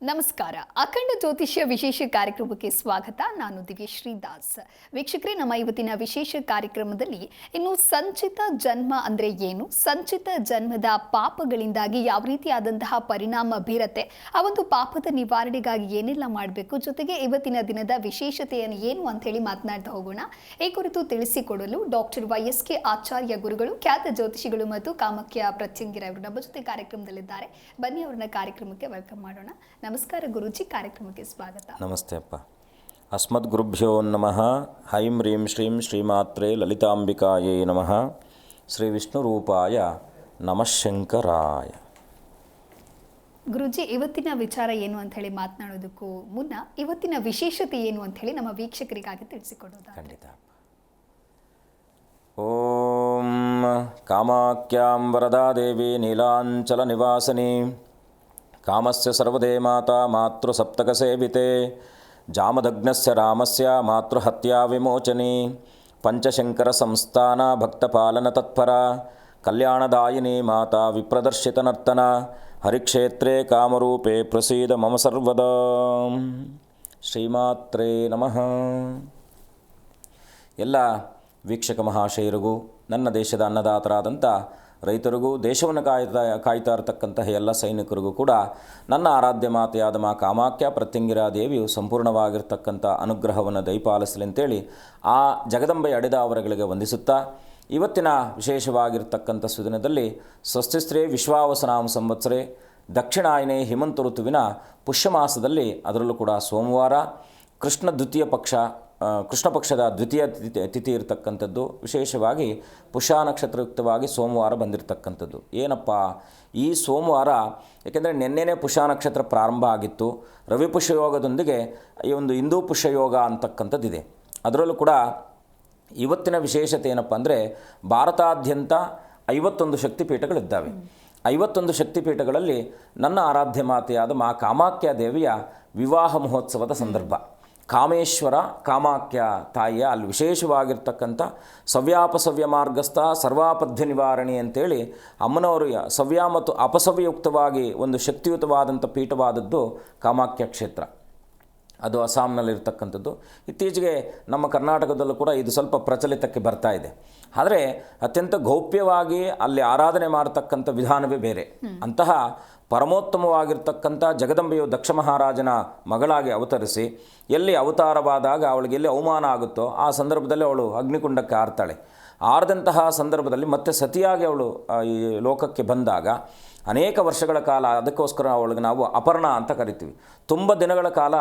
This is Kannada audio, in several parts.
ನಮಸ್ಕಾರ. ಅಖಂಡ ಜ್ಯೋತಿಷ್ಯ ವಿಶೇಷ ಕಾರ್ಯಕ್ರಮಕ್ಕೆ ಸ್ವಾಗತ. ನಾನು ದಿವ್ಯಶ್ರೀ ದಾಸ್. ವೀಕ್ಷಕರೇ, ನಮ್ಮ ಇವತ್ತಿನ ವಿಶೇಷ ಕಾರ್ಯಕ್ರಮದಲ್ಲಿ ಇನ್ನು ಸಂಚಿತ ಜನ್ಮ ಅಂದರೆ ಏನು, ಸಂಚಿತ ಜನ್ಮದ ಪಾಪಗಳಿಂದಾಗಿ ಯಾವ ರೀತಿಯಾದಂತಹ ಪರಿಣಾಮ ಬೀರತ್ತೆ, ಆ ಒಂದು ಪಾಪದ ನಿವಾರಣೆಗಾಗಿ ಏನೆಲ್ಲ ಮಾಡಬೇಕು, ಜೊತೆಗೆ ಇವತ್ತಿನ ದಿನದ ವಿಶೇಷತೆಯನ್ನು ಏನು ಅಂತ ಹೇಳಿ ಮಾತನಾಡ್ತಾ ಹೋಗೋಣ. ಈ ಕುರಿತು ತಿಳಿಸಿಕೊಡಲು ಡಾಕ್ಟರ್ YSK ಆಚಾರ್ಯ ಗುರುಗಳು, ಖ್ಯಾತ ಜ್ಯೋತಿಷಿಗಳು ಮತ್ತು ಕಾಮಾಖ್ಯ ಪ್ರತ್ಯಂಗಿರ ಅವರು ನಮ್ಮ ಜೊತೆ ಕಾರ್ಯಕ್ರಮದಲ್ಲಿದ್ದಾರೆ. ಬನ್ನಿ ಅವರನ್ನ ಕಾರ್ಯಕ್ರಮಕ್ಕೆ ವೆಲ್ಕಮ್ ಮಾಡೋಣ. ನಮಸ್ಕಾರ ಗುರುಜಿ, ಕಾರ್ಯಕ್ರಮಕ್ಕೆ ಸ್ವಾಗತ. ನಮಸ್ತೆ ಅಪ್ಪ. ಅಸ್ಮದ್ ಗುರುಭ್ಯೋ ನಮಃ. ಹೈಂ ಹ್ರೀಂ ಶ್ರೀಂ ಶ್ರೀಮಾತ್ರೇ ಲಲಿತಾಂಬಿಕಾಯೇ ನಮಃ. ಶ್ರೀ ವಿಷ್ಣು ರೂಪಾಯ ನಮಃ ಶಂಕರಾಯ. ಗುರುಜಿ, ಇವತ್ತಿನ ವಿಚಾರ ಏನು ಅಂತ ಹೇಳಿ ಮಾತನಾಡೋದಕ್ಕೂ ಮುನ್ನ ಇವತ್ತಿನ ವಿಶೇಷತೆ ಏನು ಅಂತ ಹೇಳಿ ನಮ್ಮ ವೀಕ್ಷಕರಿಗಾಗಿ ತಿಳಿಸಿಕೊಡೋದು. ಖಂಡಿತ. ಓಂ ಕಾಮಾಖ್ಯಾಂ ವರದಾ ದೇವಿ ನೀಲಾಂಚಲ ನಿವಾಸಿನಿ ಕಾಮಸ್ಯ ಸರ್ವದೇ ಮಾತಾ ಮಾತೃ ಸಪ್ತಕ ಸೇವಿತೆ ಜಾಮದಗ್ನಸ್ಯ ರಾಮಸ್ಯ ಮಾತೃಹತ್ಯಾ ವಿಮೋಚನಿ ಪಂಚಶಂಕರ ಸಂಸ್ಥಾನ ಭಕ್ತಪಾಲನ ತತ್ಪರ ಕಲ್ಯಾಣದಾಯಿನಿ ಮಾತಾ ವಿಪ್ರದರ್ಶಿತ ನರ್ತನ ಹರಿಕ್ಷೇತ್ರೇ ಕಾಮರೂಪೇ ಪ್ರಸೀದ ಮಮ ಸರ್ವದಾ. ಶ್ರೀಮಾತ್ರೇ ನಮಃ. ಎಲ್ಲ ವೀಕ್ಷಕ ಮಹಾಶಯರಿಗೂ, ನನ್ನ ದೇಶದ ಅನ್ನದಾತರಾದಂಥ ರೈತರಿಗೂ, ದೇಶವನ್ನು ಕಾಯ್ತಾ ಇರತಕ್ಕಂತಹ ಎಲ್ಲ ಸೈನಿಕರಿಗೂ ಕೂಡ ನನ್ನ ಆರಾಧ್ಯ ಮಾತೆಯಾದ ಮಾ ಕಾಮಾಖ್ಯ ಪ್ರತ್ಯಂಗಿರಾ ದೇವಿಯು ಸಂಪೂರ್ಣವಾಗಿರ್ತಕ್ಕಂಥ ಅನುಗ್ರಹವನ್ನು ದಯಪಾಲಿಸಲಿ ಅಂತೇಳಿ ಆ ಜಗದಂಬೆಯ ಅಡೆದಾವರಗಳಿಗೆ ವಂದಿಸುತ್ತಾ, ಇವತ್ತಿನ ವಿಶೇಷವಾಗಿರ್ತಕ್ಕಂಥ ಸುದಿನದಲ್ಲಿ ಸ್ವಸ್ತಿಸ್ತ್ರೀ ವಿಶ್ವಾವಸನಾಮ ಸಂವತ್ಸರೆ ದಕ್ಷಿಣಾಯನೇ ಹಿಮಂತ ಋತುವಿನ ಪುಷ್ಯಮಾಸದಲ್ಲಿ, ಅದರಲ್ಲೂ ಕೂಡ ಸೋಮವಾರ ಕೃಷ್ಣ ಪಕ್ಷದ ದ್ವಿತೀಯ ತಿಥಿ ಇರತಕ್ಕಂಥದ್ದು. ವಿಶೇಷವಾಗಿ ಪುಷ್ಯ ನಕ್ಷತ್ರಯುಕ್ತವಾಗಿ ಸೋಮವಾರ ಬಂದಿರತಕ್ಕಂಥದ್ದು. ಏನಪ್ಪ ಈ ಸೋಮವಾರ, ಏಕೆಂದರೆ ನಿನ್ನೆನೇ ಪುಷ್ಯ ನಕ್ಷತ್ರ ಪ್ರಾರಂಭ ಆಗಿತ್ತು. ರವಿ ಪುಷ್ಯಯೋಗದೊಂದಿಗೆ ಈ ಒಂದು ಹಿಂದೂ ಪುಷ್ಯಯೋಗ ಅಂತಕ್ಕಂಥದ್ದಿದೆ. ಅದರಲ್ಲೂ ಕೂಡ ಇವತ್ತಿನ ವಿಶೇಷತೆ ಏನಪ್ಪ ಅಂದರೆ, ಭಾರತಾದ್ಯಂತ 51 ಶಕ್ತಿಪೀಠಗಳಿದ್ದಾವೆ. 51 ಶಕ್ತಿಪೀಠಗಳಲ್ಲಿ ನನ್ನ ಆರಾಧ್ಯ ಮಾತೆಯಾದ ಮಾ ಕಾಮಾಖ್ಯ ದೇವಿಯ ವಿವಾಹ ಮಹೋತ್ಸವದ ಸಂದರ್ಭ. ಕಾಮೇಶ್ವರ ಕಾಮಾಖ್ಯ ತಾಯಿಯ ಅಲ್ಲಿ ವಿಶೇಷವಾಗಿರ್ತಕ್ಕಂಥ ಸವ್ಯಾಪಸವ್ಯ ಮಾರ್ಗಸ್ಥ ಸರ್ವಾಪದ್ಯ ನಿವಾರಣಿ ಅಂತೇಳಿ ಅಮ್ಮನವರು ಸವ್ಯ ಮತ್ತು ಅಪಸವ್ಯಯುಕ್ತವಾಗಿ ಒಂದು ಶಕ್ತಿಯುತವಾದಂಥ ಪೀಠವಾದದ್ದು ಕಾಮಾಖ್ಯ ಕ್ಷೇತ್ರ. ಅದು ಅಸ್ಸಾಂನಲ್ಲಿರ್ತಕ್ಕಂಥದ್ದು. ಇತ್ತೀಚೆಗೆ ನಮ್ಮ ಕರ್ನಾಟಕದಲ್ಲೂ ಕೂಡ ಇದು ಸ್ವಲ್ಪ ಪ್ರಚಲಿತಕ್ಕೆ ಬರ್ತಾ ಇದೆ. ಆದರೆ ಅತ್ಯಂತ ಗೌಪ್ಯವಾಗಿ ಅಲ್ಲಿ ಆರಾಧನೆ ಮಾಡತಕ್ಕಂಥ ವಿಧಾನವೇ ಬೇರೆ. ಅಂತಹ ಪರಮೋತ್ತಮವಾಗಿರ್ತಕ್ಕಂಥ ಜಗದಂಬೆಯು ದಕ್ಷ ಮಹಾರಾಜನ ಮಗಳಾಗಿ ಅವತರಿಸಿ ಎಲ್ಲಿ ಅವತಾರವಾದಾಗ ಅವಳಿಗೆ ಎಲ್ಲಿ ಅವಮಾನ ಆಗುತ್ತೋ ಆ ಸಂದರ್ಭದಲ್ಲಿ ಅವಳು ಅಗ್ನಿಕುಂಡಕ್ಕೆ ಆರ್ತಾಳೆ. ಆರದಂತಹ ಸಂದರ್ಭದಲ್ಲಿ ಮತ್ತೆ ಸತಿಯಾಗಿ ಅವಳು ಈ ಲೋಕಕ್ಕೆ ಬಂದಾಗ ಅನೇಕ ವರ್ಷಗಳ ಕಾಲ, ಅದಕ್ಕೋಸ್ಕರ ಅವಳಿಗೆ ನಾವು ಅಪರ್ಣ ಅಂತ ಕರಿತೀವಿ. ತುಂಬ ದಿನಗಳ ಕಾಲ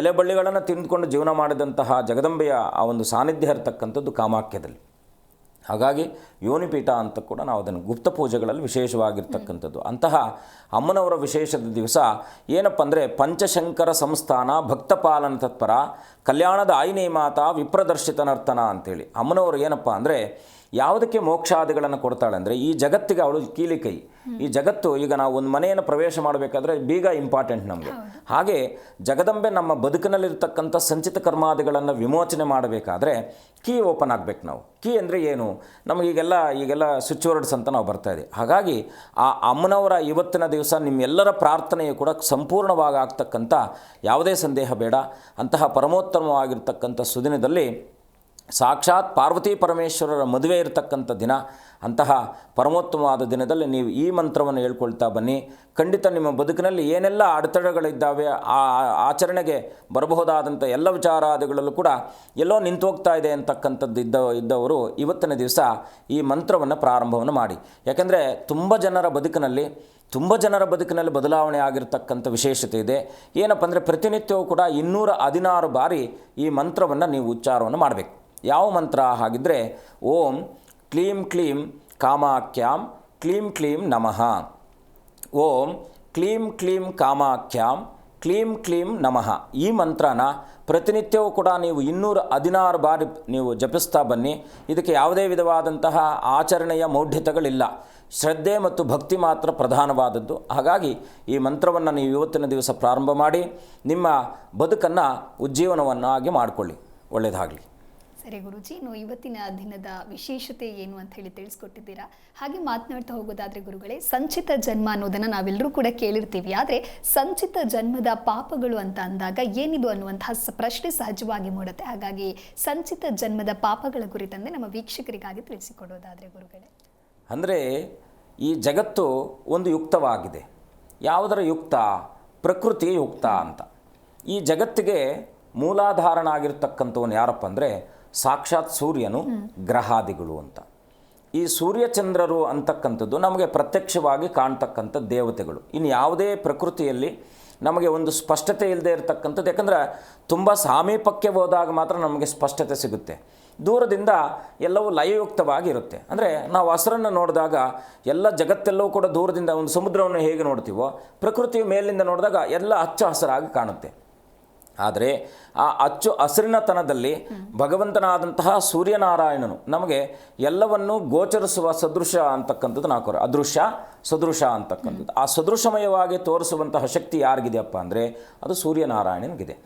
ಎಲೆಬಳ್ಳಿಗಳನ್ನು ತಿಂದುಕೊಂಡು ಜೀವನ ಮಾಡಿದಂತಹ ಜಗದಂಬೆಯ ಆ ಒಂದು ಸಾನ್ನಿಧ್ಯ ಇರತಕ್ಕಂಥದ್ದು ಕಾಮಾಖ್ಯದಲ್ಲಿ. ಹಾಗಾಗಿ ಯೋನಿಪೀಠ ಅಂತ ಕೂಡ ನಾವು ಅದನ್ನು ಗುಪ್ತ ಪೂಜೆಗಳಲ್ಲಿ ವಿಶೇಷವಾಗಿರ್ತಕ್ಕಂಥದ್ದು. ಅಂತಹ ಅಮ್ಮನವರ ವಿಶೇಷದ ದಿವಸ ಏನಪ್ಪ ಅಂದರೆ, ಪಂಚಶಂಕರ ಸಂಸ್ಥಾನ ಭಕ್ತಪಾಲನ ತತ್ಪರ ಕಲ್ಯಾಣದ ಆಯಿನೇ ಮಾತಾ ವಿಪ್ರದರ್ಶಿತ ನರ್ತನ ಅಂತೇಳಿ ಅಮ್ಮನವರು ಏನಪ್ಪ ಅಂದರೆ, ಯಾವುದಕ್ಕೆ ಮೋಕ್ಷಾದಿಗಳನ್ನು ಕೊಡ್ತಾಳೆ ಅಂದರೆ, ಈ ಜಗತ್ತಿಗೆ ಅವಳು ಕೀಲಿಕೈ. ಈ ಜಗತ್ತು, ಈಗ ನಾವು ಒಂದು ಮನೆಯನ್ನು ಪ್ರವೇಶ ಮಾಡಬೇಕಾದ್ರೆ ಬೀಗ ಇಂಪಾರ್ಟೆಂಟ್ ನಮಗೆ. ಹಾಗೆ ಜಗದಂಬೆ ನಮ್ಮ ಬದುಕಿನಲ್ಲಿರ್ತಕ್ಕಂಥ ಸಂಚಿತ ಕರ್ಮಾದಿಗಳನ್ನು ವಿಮೋಚನೆ ಮಾಡಬೇಕಾದ್ರೆ ಕೀ ಓಪನ್ ಆಗಬೇಕು. ನಾವು ಕೀ ಅಂದರೆ ಏನು, ಈಗೆಲ್ಲ ಸ್ವಿಚ್ ವರ್ಡ್ಸ್ ಅಂತ ನಾವು ಬರ್ತಾ ಇದೆ. ಹಾಗಾಗಿ ಆ ಅಮ್ಮನವರ ಇವತ್ತಿನ ದಿವಸ ನಿಮ್ಮೆಲ್ಲರ ಪ್ರಾರ್ಥನೆಯು ಕೂಡ ಸಂಪೂರ್ಣವಾಗಿ ಆಗ್ತಕ್ಕಂಥ ಯಾವುದೇ ಸಂದೇಹ ಬೇಡ. ಅಂತಹ ಪರಮೋತ್ತಮವಾಗಿರ್ತಕ್ಕಂಥ ಸುದಿನದಲ್ಲಿ ಸಾಕ್ಷಾತ್ ಪಾರ್ವತಿ ಪರಮೇಶ್ವರರ ಮದುವೆ ಇರತಕ್ಕಂಥ ದಿನ. ಅಂತಹ ಪರಮೋತ್ತಮವಾದ ದಿನದಲ್ಲಿ ನೀವು ಈ ಮಂತ್ರವನ್ನು ಹೇಳ್ಕೊಳ್ತಾ ಬನ್ನಿ. ಖಂಡಿತ ನಿಮ್ಮ ಬದುಕಿನಲ್ಲಿ ಏನೆಲ್ಲ ಅಡೆತಡೆಗಳಿದ್ದಾವೆ, ಆ ಆಚರಣೆಗೆ ಬರಬಹುದಾದಂಥ ಎಲ್ಲ ವಿಚಾರಾದಿಗಳಲ್ಲೂ ಕೂಡ ಎಲ್ಲೋ ನಿಂತು ಹೋಗ್ತಾ ಇದೆ ಅಂತಕ್ಕಂಥದ್ದು ಇದ್ದವರು ಇವತ್ತಿನ ದಿವಸ ಈ ಮಂತ್ರವನ್ನು ಪ್ರಾರಂಭವನ್ನು ಮಾಡಿ. ಯಾಕೆಂದರೆ ತುಂಬ ಜನರ ಬದುಕಿನಲ್ಲಿ ಬದಲಾವಣೆ ಆಗಿರ್ತಕ್ಕಂಥ ವಿಶೇಷತೆ ಇದೆ. ಏನಪ್ಪ ಅಂದರೆ, ಪ್ರತಿನಿತ್ಯವೂ ಕೂಡ 216 ಬಾರಿ ಈ ಮಂತ್ರವನ್ನು ನೀವು ಉಚ್ಚಾರವನ್ನು ಮಾಡಬೇಕು. ಯಾವ ಮಂತ್ರ ಹಾಗಿದ್ದರೆ, ಓಂ ಕ್ಲೀಂ ಕ್ಲೀಂ ಕಾಮಾಖ್ಯಾಂ ಕ್ಲೀಂ ಕ್ಲೀಂ ನಮಃ. ಓಂ ಕ್ಲೀಂ ಕ್ಲೀಂ ಕಾಮಾಖ್ಯಾಂ ಕ್ಲೀಂ ಕ್ಲೀಂ ನಮಃ. ಈ ಮಂತ್ರನ ಪ್ರತಿನಿತ್ಯವೂ ಕೂಡ ನೀವು 216 ಬಾರಿ ನೀವು ಜಪಿಸ್ತಾ ಬನ್ನಿ. ಇದಕ್ಕೆ ಯಾವುದೇ ವಿಧವಾದಂತಹ ಆಚರಣೆಯ ಮೌಢ್ಯತೆಗಳಿಲ್ಲ. ಶ್ರದ್ಧೆ ಮತ್ತು ಭಕ್ತಿ ಮಾತ್ರ ಪ್ರಧಾನವಾದದ್ದು. ಹಾಗಾಗಿ ಈ ಮಂತ್ರವನ್ನು ನೀವು ಇವತ್ತಿನ ದಿವಸ ಪ್ರಾರಂಭ ಮಾಡಿ ನಿಮ್ಮ ಬದುಕನ್ನು ಉಜ್ಜೀವನವನ್ನಾಗಿ ಮಾಡಿಕೊಳ್ಳಿ. ಒಳ್ಳೆಯದಾಗಲಿ. ಸರಿ ಗುರುಜಿ, ಇನ್ನು ಇವತ್ತಿನ ದಿನದ ವಿಶೇಷತೆ ಏನು ಅಂತ ಹೇಳಿ ತಿಳಿಸ್ಕೊಟ್ಟಿದ್ದೀರಾ. ಹಾಗೆ ಮಾತನಾಡ್ತಾ ಹೋಗೋದಾದ್ರೆ ಗುರುಗಳೇ, ಸಂಚಿತ ಜನ್ಮ ಅನ್ನೋದನ್ನ ನಾವೆಲ್ಲರೂ ಕೂಡ ಕೇಳಿರ್ತೀವಿ. ಆದರೆ ಸಂಚಿತ ಜನ್ಮದ ಪಾಪಗಳು ಅಂತ ಅಂದಾಗ ಏನಿದು ಅನ್ನುವಂತಹ ಪ್ರಶ್ನೆ ಸಹಜವಾಗಿ ಮೂಡುತ್ತೆ. ಹಾಗಾಗಿ ಸಂಚಿತ ಜನ್ಮದ ಪಾಪಗಳ ಕುರಿತಂತೆ ನಮ್ಮ ವೀಕ್ಷಕರಿಗಾಗಿ ತಿಳಿಸಿಕೊಡೋದಾದ್ರೆ ಗುರುಗಳೇ. ಅಂದರೆ ಈ ಜಗತ್ತು ಒಂದು ಯುಕ್ತವಾಗಿದೆ. ಯಾವುದರ ಯುಕ್ತ? ಪ್ರಕೃತಿಯ ಯುಕ್ತ ಅಂತ. ಈ ಜಗತ್ತಿಗೆ ಮೂಲಾಧಾರನಾಗಿರ್ತಕ್ಕಂಥವನು ಯಾರಪ್ಪ ಅಂದರೆ ಸಾಕ್ಷಾತ್ ಸೂರ್ಯನು, ಗ್ರಹಾದಿಗಳು ಅಂತ. ಈ ಸೂರ್ಯಚಂದ್ರರು ಅಂತಕ್ಕಂಥದ್ದು ನಮಗೆ ಪ್ರತ್ಯಕ್ಷವಾಗಿ ಕಾಣ್ತಕ್ಕಂಥ ದೇವತೆಗಳು. ಇನ್ನು ಯಾವುದೇ ಪ್ರಕೃತಿಯಲ್ಲಿ ನಮಗೆ ಒಂದು ಸ್ಪಷ್ಟತೆ ಇಲ್ಲದೆ ಇರತಕ್ಕಂಥದ್ದು. ಯಾಕಂದರೆ ತುಂಬ ಸಾಮೀಪಕ್ಕೆ ಹೋದಾಗ ಮಾತ್ರ ನಮಗೆ ಸ್ಪಷ್ಟತೆ ಸಿಗುತ್ತೆ. ದೂರದಿಂದ ಎಲ್ಲವೂ ಲಯಯುಕ್ತವಾಗಿರುತ್ತೆ. ಅಂದರೆ ನಾವು ಹಸಿರನ್ನು ನೋಡಿದಾಗ ಎಲ್ಲ ಜಗತ್ತೆಲ್ಲವೂ ಕೂಡ ದೂರದಿಂದ ಒಂದು ಸಮುದ್ರವನ್ನು ಹೇಗೆ ನೋಡ್ತೀವೋ, ಪ್ರಕೃತಿಯು ಮೇಲಿಂದ ನೋಡಿದಾಗ ಎಲ್ಲ ಹಚ್ಚ ಹಸಿರಾಗಿ ಕಾಣುತ್ತೆ. ಆದರೆ ಆ ಅಚ್ಚು ಹಸಿರಿನತನದಲ್ಲಿ ಭಗವಂತನಾದಂತಹ ಸೂರ್ಯನಾರಾಯಣನು ನಮಗೆ ಎಲ್ಲವನ್ನೂ ಗೋಚರಿಸುವ ಸದೃಶ ಅಂತಕ್ಕಂಥದ್ದು ನಾವು ಅದೃಶ್ಯ ಸದೃಶ ಅಂತಕ್ಕಂಥದ್ದು. ಆ ಸದೃಶಮಯವಾಗಿ ತೋರಿಸುವಂತಹ ಶಕ್ತಿ ಯಾರಿಗಿದೆಯಪ್ಪ ಅಂದರೆ ಅದು ಸೂರ್ಯನಾರಾಯಣನಿಗಿದೆ.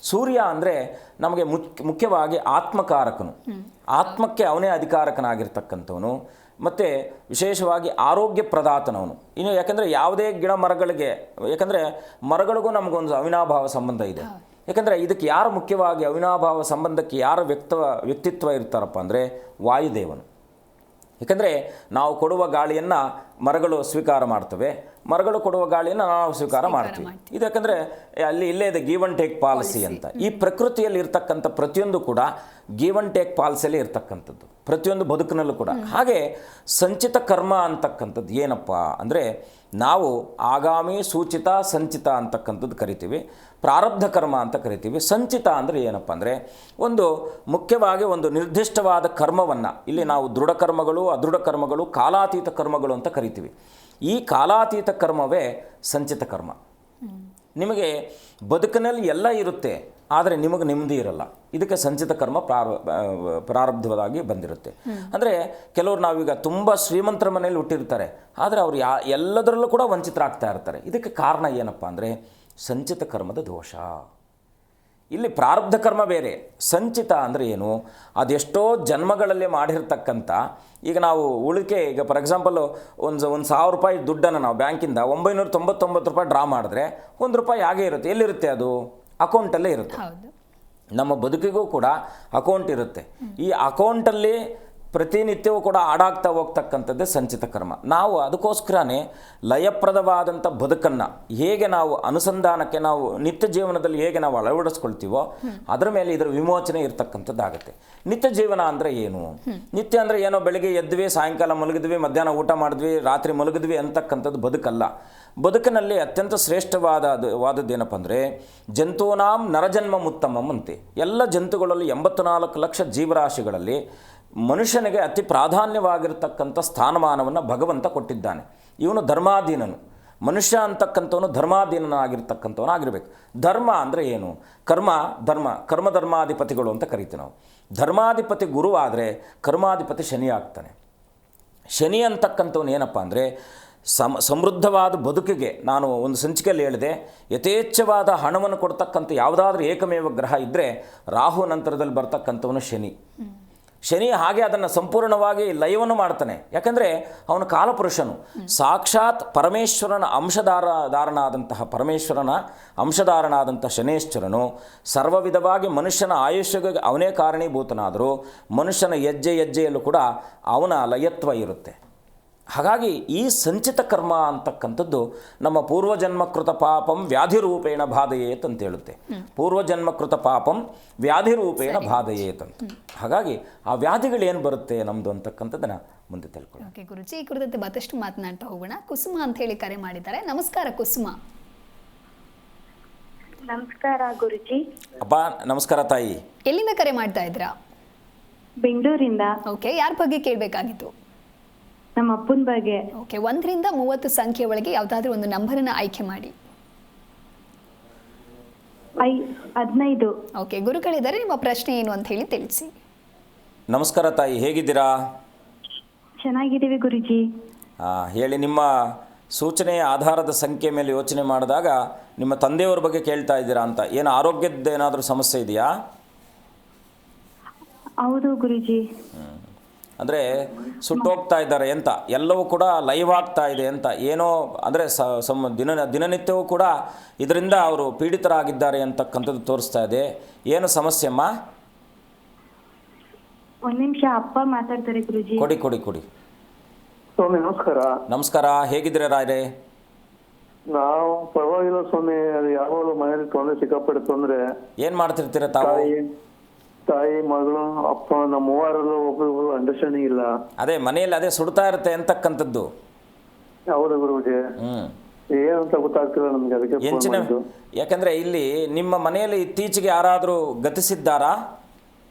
ಸೂರ್ಯ ಅಂದರೆ ನಮಗೆ ಮುಖ್ಯವಾಗಿ ಆತ್ಮಕಾರಕನು. ಆತ್ಮಕ್ಕೆ ಅವನೇ ಅಧಿಕಾರಕನಾಗಿರ್ತಕ್ಕಂಥವನು. ಮತ್ತು ವಿಶೇಷವಾಗಿ ಆರೋಗ್ಯ ಪ್ರದಾತನವನು. ಇನ್ನು ಯಾಕೆಂದರೆ ಯಾವುದೇ ಗಿಡ ಮರಗಳಿಗೆ, ಯಾಕೆಂದರೆ ಮರಗಳಿಗೂ ನಮಗೊಂದು ಅವಿನಾಭಾವ ಸಂಬಂಧ ಇದೆ. ಯಾಕೆಂದರೆ ಇದಕ್ಕೆ ಯಾರು ಮುಖ್ಯವಾಗಿ ಅವಿನಾಭಾವ ಸಂಬಂಧಕ್ಕೆ ಯಾರು ವ್ಯಕ್ತಿತ್ವ ಇರ್ತಾರಪ್ಪ ಅಂದರೆ ವಾಯುದೇವನು. ಏಕೆಂದರೆ ನಾವು ಕೊಡುವ ಗಾಳಿಯನ್ನು ಮರಗಳು ಸ್ವೀಕಾರ ಮಾಡ್ತವೆ, ಮರಗಳು ಕೊಡುವ ಗಾಳಿಯನ್ನು ನಾವು ಸ್ವೀಕಾರ ಮಾಡ್ತೀವಿ. ಇದು ಯಾಕಂದರೆ ಇಲ್ಲೇ ಇದೆ ಗಿವ್ ಆ್ಯಂಡ್ ಟೇಕ್ ಪಾಲಿಸಿ ಅಂತ. ಈ ಪ್ರಕೃತಿಯಲ್ಲಿ ಇರ್ತಕ್ಕಂಥ ಪ್ರತಿಯೊಂದು ಕೂಡ ಗಿವ್ ಆ್ಯಂಡ್ ಟೇಕ್ ಪಾಲಿಸಿಯಲ್ಲಿ ಇರ್ತಕ್ಕಂಥದ್ದು, ಪ್ರತಿಯೊಂದು ಬದುಕಿನಲ್ಲೂ ಕೂಡ. ಹಾಗೆ ಸಂಚಿತ ಕರ್ಮ ಅಂತಕ್ಕಂಥದ್ದು ಏನಪ್ಪ ಅಂದರೆ ನಾವು ಆಗಾಮಿ, ಸೂಚಿತ, ಸಂಚಿತ ಅಂತಕ್ಕಂಥದ್ದು ಕರಿತೀವಿ. ಪ್ರಾರಬ್ಧ ಕರ್ಮ ಅಂತ ಕರಿತೀವಿ. ಸಂಚಿತ ಅಂದರೆ ಏನಪ್ಪ ಅಂದರೆ ಒಂದು ಮುಖ್ಯವಾಗಿ ಒಂದು ನಿರ್ದಿಷ್ಟವಾದ ಕರ್ಮವನ್ನು ಇಲ್ಲಿ ನಾವು ದೃಢ ಕರ್ಮಗಳು, ಅದೃಢ ಕರ್ಮಗಳು, ಕಾಲಾತೀತ ಕರ್ಮಗಳು ಅಂತ ಕರಿತೀವಿ. ಈ ಕಾಲಾತೀತ ಕರ್ಮವೇ ಸಂಚಿತ ಕರ್ಮ. ನಿಮಗೆ ಬದುಕಿನಲ್ಲಿ ಎಲ್ಲ ಇರುತ್ತೆ, ಆದರೆ ನಿಮಗೆ ನೆಮ್ಮದಿ ಇರಲ್ಲ. ಇದಕ್ಕೆ ಸಂಚಿತ ಕರ್ಮ ಪ್ರಾರಬ್ಧವಾಗಿ ಬಂದಿರುತ್ತೆ. ಅಂದರೆ ಕೆಲವರು ನಾವೀಗ ತುಂಬ ಶ್ರೀಮಂತರ ಮನೆಯಲ್ಲಿ ಹುಟ್ಟಿರ್ತಾರೆ, ಆದರೆ ಅವರು ಎಲ್ಲದರಲ್ಲೂ ಕೂಡ ವಂಚಿತರಾಗ್ತಾ ಇರ್ತಾರೆ. ಇದಕ್ಕೆ ಕಾರಣ ಏನಪ್ಪ ಅಂದರೆ ಸಂಚಿತ ಕರ್ಮದ ದೋಷ. ಇಲ್ಲಿ ಪ್ರಾರಬ್ಧ ಕರ್ಮ ಬೇರೆ, ಸಂಚಿತ ಅಂದರೆ ಏನು? ಅದೆಷ್ಟೋ ಜನ್ಮಗಳಲ್ಲಿ ಮಾಡಿರ್ತಕ್ಕಂಥ, ಈಗ ನಾವು ಉಳಿಕೆ, ಈಗ ಫಾರ್ ಎಕ್ಸಾಂಪಲ್ಲು ಒಂದು 1,000 ರೂಪಾಯಿ ದುಡ್ಡನ್ನು ನಾವು ಬ್ಯಾಂಕಿಂದ 999 ರೂಪಾಯಿ ಡ್ರಾ ಮಾಡಿದ್ರೆ ₹1 ಹಾಗೇ ಇರುತ್ತೆ. ಎಲ್ಲಿರುತ್ತೆ? ಅದು ಅಕೌಂಟಲ್ಲೇ ಇರುತ್ತೆ. ನಮ್ಮ ಬದುಕಿಗೂ ಕೂಡ ಅಕೌಂಟ್ ಇರುತ್ತೆ. ಈ ಅಕೌಂಟಲ್ಲಿ ಪ್ರತಿನಿತ್ಯವೂ ಕೂಡ ಆಡಾಗ್ತಾ ಹೋಗ್ತಕ್ಕಂಥದ್ದೇ ಸಂಚಿತ ಕರ್ಮ. ನಾವು ಅದಕ್ಕೋಸ್ಕರನೇ ಲಯಪ್ರದವಾದಂಥ ಬದುಕನ್ನು ಹೇಗೆ ನಾವು ಅನುಸಂಧಾನಕ್ಕೆ ನಾವು ನಿತ್ಯ ಜೀವನದಲ್ಲಿ ಹೇಗೆ ನಾವು ಅಳವಡಿಸ್ಕೊಳ್ತೀವೋ ಅದರ ಮೇಲೆ ಇದರ ವಿಮೋಚನೆ ಇರ್ತಕ್ಕಂಥದ್ದಾಗುತ್ತೆ. ನಿತ್ಯ ಜೀವನ ಅಂದರೆ ಏನು? ನಿತ್ಯ ಅಂದರೆ ಏನೋ ಬೆಳಿಗ್ಗೆ ಎದ್ವಿ, ಸಾಯಂಕಾಲ ಮಲಗಿದ್ವಿ, ಮಧ್ಯಾಹ್ನ ಊಟ ಮಾಡಿದ್ವಿ, ರಾತ್ರಿ ಮಲಗಿದ್ವಿ ಅಂತಕ್ಕಂಥದ್ದು ಬದುಕಲ್ಲ. ಬದುಕಿನಲ್ಲಿ ಅತ್ಯಂತ ಶ್ರೇಷ್ಠವಾದದ್ದೇನಪ್ಪ ಅಂದರೆ ಜಂತೂನಾಂ ನರಜನ್ಮ ಮುತ್ತಮಂ ಅಂತೆ. ಎಲ್ಲ ಜಂತುಗಳಲ್ಲಿ 84 ಲಕ್ಷ ಜೀವರಾಶಿಗಳಲ್ಲಿ ಮನುಷ್ಯನಿಗೆ ಅತಿ ಪ್ರಾಧಾನ್ಯವಾಗಿರ್ತಕ್ಕಂಥ ಸ್ಥಾನಮಾನವನ್ನು ಭಗವಂತ ಕೊಟ್ಟಿದ್ದಾನೆ. ಇವನು ಧರ್ಮಾಧೀನನು. ಮನುಷ್ಯ ಅಂತಕ್ಕಂಥವನು ಧರ್ಮಾಧೀನನಾಗಿರ್ತಕ್ಕಂಥವನಾಗಿರ್ಬೇಕು. ಧರ್ಮ ಅಂದರೆ ಏನು? ಕರ್ಮಧರ್ಮಾಧಿಪತಿಗಳು ಅಂತ ಕರಿತೀವಿ ನಾವು. ಧರ್ಮಾಧಿಪತಿ ಗುರು ಆದರೆ ಕರ್ಮಾಧಿಪತಿ ಶನಿ ಆಗ್ತಾನೆ. ಶನಿ ಅಂತಕ್ಕಂಥವನು ಏನಪ್ಪ ಅಂದರೆ ಸಮೃದ್ಧವಾದ ಬದುಕಿಗೆ, ನಾನು ಒಂದು ಸಂಚಿಕೆಯಲ್ಲಿ ಹೇಳಿದೆ, ಯಥೇಚ್ಛವಾದ ಹಣವನ್ನು ಕೊಡ್ತಕ್ಕಂಥ ಯಾವುದಾದ್ರೂ ಏಕಮೇವ ಗ್ರಹ ಇದ್ದರೆ ರಾಹು ನಂತರದಲ್ಲಿ ಬರ್ತಕ್ಕಂಥವನು ಶನಿ. ಶನಿ ಹಾಗೆ ಅದನ್ನು ಸಂಪೂರ್ಣವಾಗಿ ಲಯವನ್ನು ಮಾಡ್ತಾನೆ. ಯಾಕಂದರೆ ಅವನು ಕಾಲಪುರುಷನು, ಸಾಕ್ಷಾತ್ ಪರಮೇಶ್ವರನ ಅಂಶಧಾರನಾದಂಥ ಶನೇಶ್ವರನು ಸರ್ವ ವಿಧವಾಗಿ ಮನುಷ್ಯನ ಆಯುಷ್ಯಗೆ ಅವನೇ ಕಾರಣೀಭೂತನಾದರೂ ಮನುಷ್ಯನ ಹೆಜ್ಜೆಯಲ್ಲೂ ಕೂಡ ಅವನ ಲಯತ್ವ ಇರುತ್ತೆ. ಹಾಗಾಗಿ ಈ ಸಂಚಿತ ಕರ್ಮ ಅಂತಕ್ಕಂಥದ್ದು ನಮ್ಮ ಪೂರ್ವಜನ್ಮಕೃತ ಪಾಪಂ ವ್ಯಾಧಿರೂಪೇಣ ಬಾಧಯೇತ್ ಅಂತ ಹೇಳುತ್ತೆ. ಪೂರ್ವಜನ್ಮಕೃತ ಪಾಪಂ ವ್ಯಾಧಿರೂಪೇಣ ಬಾಧಯೇತ್ ಅಂತ. ಹಾಗಾಗಿ ಆ ವ್ಯಾಧಿಗಳು ಏನು ಬರುತ್ತೆ ನಮ್ಮದು ಅಂತಕ್ಕಂಥದ್ದನ್ನು ಮುಂದೆ ತಿಳ್ಕೊಳ್ಳಿ. ಓಕೆ ಗುರುಜಿ, ಈ ಕುರಿತಂತೆ ಮತ್ತಷ್ಟು ಮಾತನಾಡ್ತಾ ಹೋಗೋಣ. ಕುಸುಮ ಅಂತ ಹೇಳಿ ಕರೆ ಮಾಡಿದ್ದಾರೆ. ನಮಸ್ಕಾರ ಕುಸುಮ. ನಮಸ್ಕಾರ ಗುರುಜಿ. ಅಪ್ಪ ನಮಸ್ಕಾರ ತಾಯಿ. ಎಲ್ಲಿಂದ ಕರೆ ಮಾಡ್ತಾ ಇದ್ರಾ? ಬೆಂಗಳೂರಿಂದ. ಓಕೆ, ಯಾರ ಬಗ್ಗೆ ಕೇಳಬೇಕಾಗಿತ್ತು? ನಮ್ಮ ಅಪ್ಪನ ಬಗ್ಗೆ. ಓಕೆ, 1 ರಿಂದ 30 ಸಂಖ್ಯೆ ಒಳಗೆ ಯಾವುದಾದ್ರೂ ಒಂದು ನಂಬರನ್ನು ಆಯ್ಕೆ ಮಾಡಿ. 15. ಓಕೆ, ಗುರುಗಳಿದ್ದಾರೆ, ನಿಮ್ಮ ಪ್ರಶ್ನೆ ಏನು ಅಂತ ಹೇಳಿ ತಿಳಿಸಿ. ನಮಸ್ಕಾರ ತಾಯಿ, ಹೇಗಿದ್ದೀರಾ? ಚೆನ್ನಾಗಿದ್ದೀವಿ ಗುರುಜಿ. ಹೇಳಿ, ನಿಮ್ಮ ಸೂಚನೆಯ ಆಧಾರದ ಸಂಖ್ಯೆ ಮೇಲೆ ಯೋಚನೆ ಮಾಡಿದಾಗ ನಿಮ್ಮ ತಂದೆಯವರ ಬಗ್ಗೆ ಕೇಳ್ತಾ ಇದ್ದೀರಾ ಅಂತ. ಏನು ಆರೋಗ್ಯದ ಏನಾದರೂ ಸಮಸ್ಯೆ ಇದೆಯಾ? ಹೌದು ಗುರುಜಿ. ಅಂದರೆ ಸುಟ್ಟೋಗ್ತಾ ಇದ್ದಾರೆ ಅಂತ, ಎಲ್ಲವೂ ಕೂಡ ಲೈವ್ ಆಗ್ತಾ ಇದೆ ಅಂತ, ಏನೋ ಅಂದರೆ ದಿನನಿತ್ಯವೂ ಕೂಡ ಇದರಿಂದ ಅವರು ಪೀಡಿತರಾಗಿದ್ದಾರೆ ಅಂತಕ್ಕಂಥದ್ದು ತೋರಿಸ್ತಾ ಇದೆ. ಏನು ಸಮಸ್ಯೆ ಅಮ್ಮ? ಒಂದ್ ನಿಮಿಷ, ಅಪ್ಪ ಮಾತಾಡ್ತಾರೆ ಗುರುಜಿ. ಕೊಡಿ ಕೊಡಿ ಕೊಡಿ. ಸ್ವಾಮಿ ನಮಸ್ಕಾರ. ನಮಸ್ಕಾರ, ಹೇಗಿದ್ದೀರಾ ರಾಯ್ರೆ? ನಾವು ಪರವಾಗಿಲ್ಲ ಸ್ವಾಮಿ. ಅದು ಯಾವಾಗಲೂ ಮನೇಲಿ ತೊಂದರೆ, ಸಿಕ್ಕಾಪಟ್ಟೆ ತೊಂದರೆ. ಏನು ಮಾಡ್ತಿರ್ತೀರ ತಾವು? ತಾಯಿ ಮಗಳು ಅಪ್ಪ ನಮ್ಮ ಮೂವರಲ್ಲೂ ಒಬ್ರು ಅಂಡರ್ಸ್ಟ್ಯಾಂಡಿಂಗ್ ಇಲ್ಲ. ಅದೇ ಮನೆಯಲ್ಲಿ ಅದೇ ಸುಡ್ತಾ ಇರುತ್ತೆ ಅಂತಕ್ಕಂಥದ್ದು. ಹೌದಾ ಗುರುಜಿ? ಏನಂತ ಗೊತ್ತಾಗ್ತಿಲ್ಲ ನಮ್ಗೆ, ಅದಕ್ಕೆ ಫೋನ್ ಹೆಂಚಿನ ಮಾಡಿದ್ದು. ಯಾಕಂದ್ರೆ ಇಲ್ಲಿ ನಿಮ್ಮ ಮನೆಯಲ್ಲಿ ಇತ್ತೀಚೆಗೆ ಯಾರಾದರೂ ಗತಿಸಿದ್ದಾರಾ?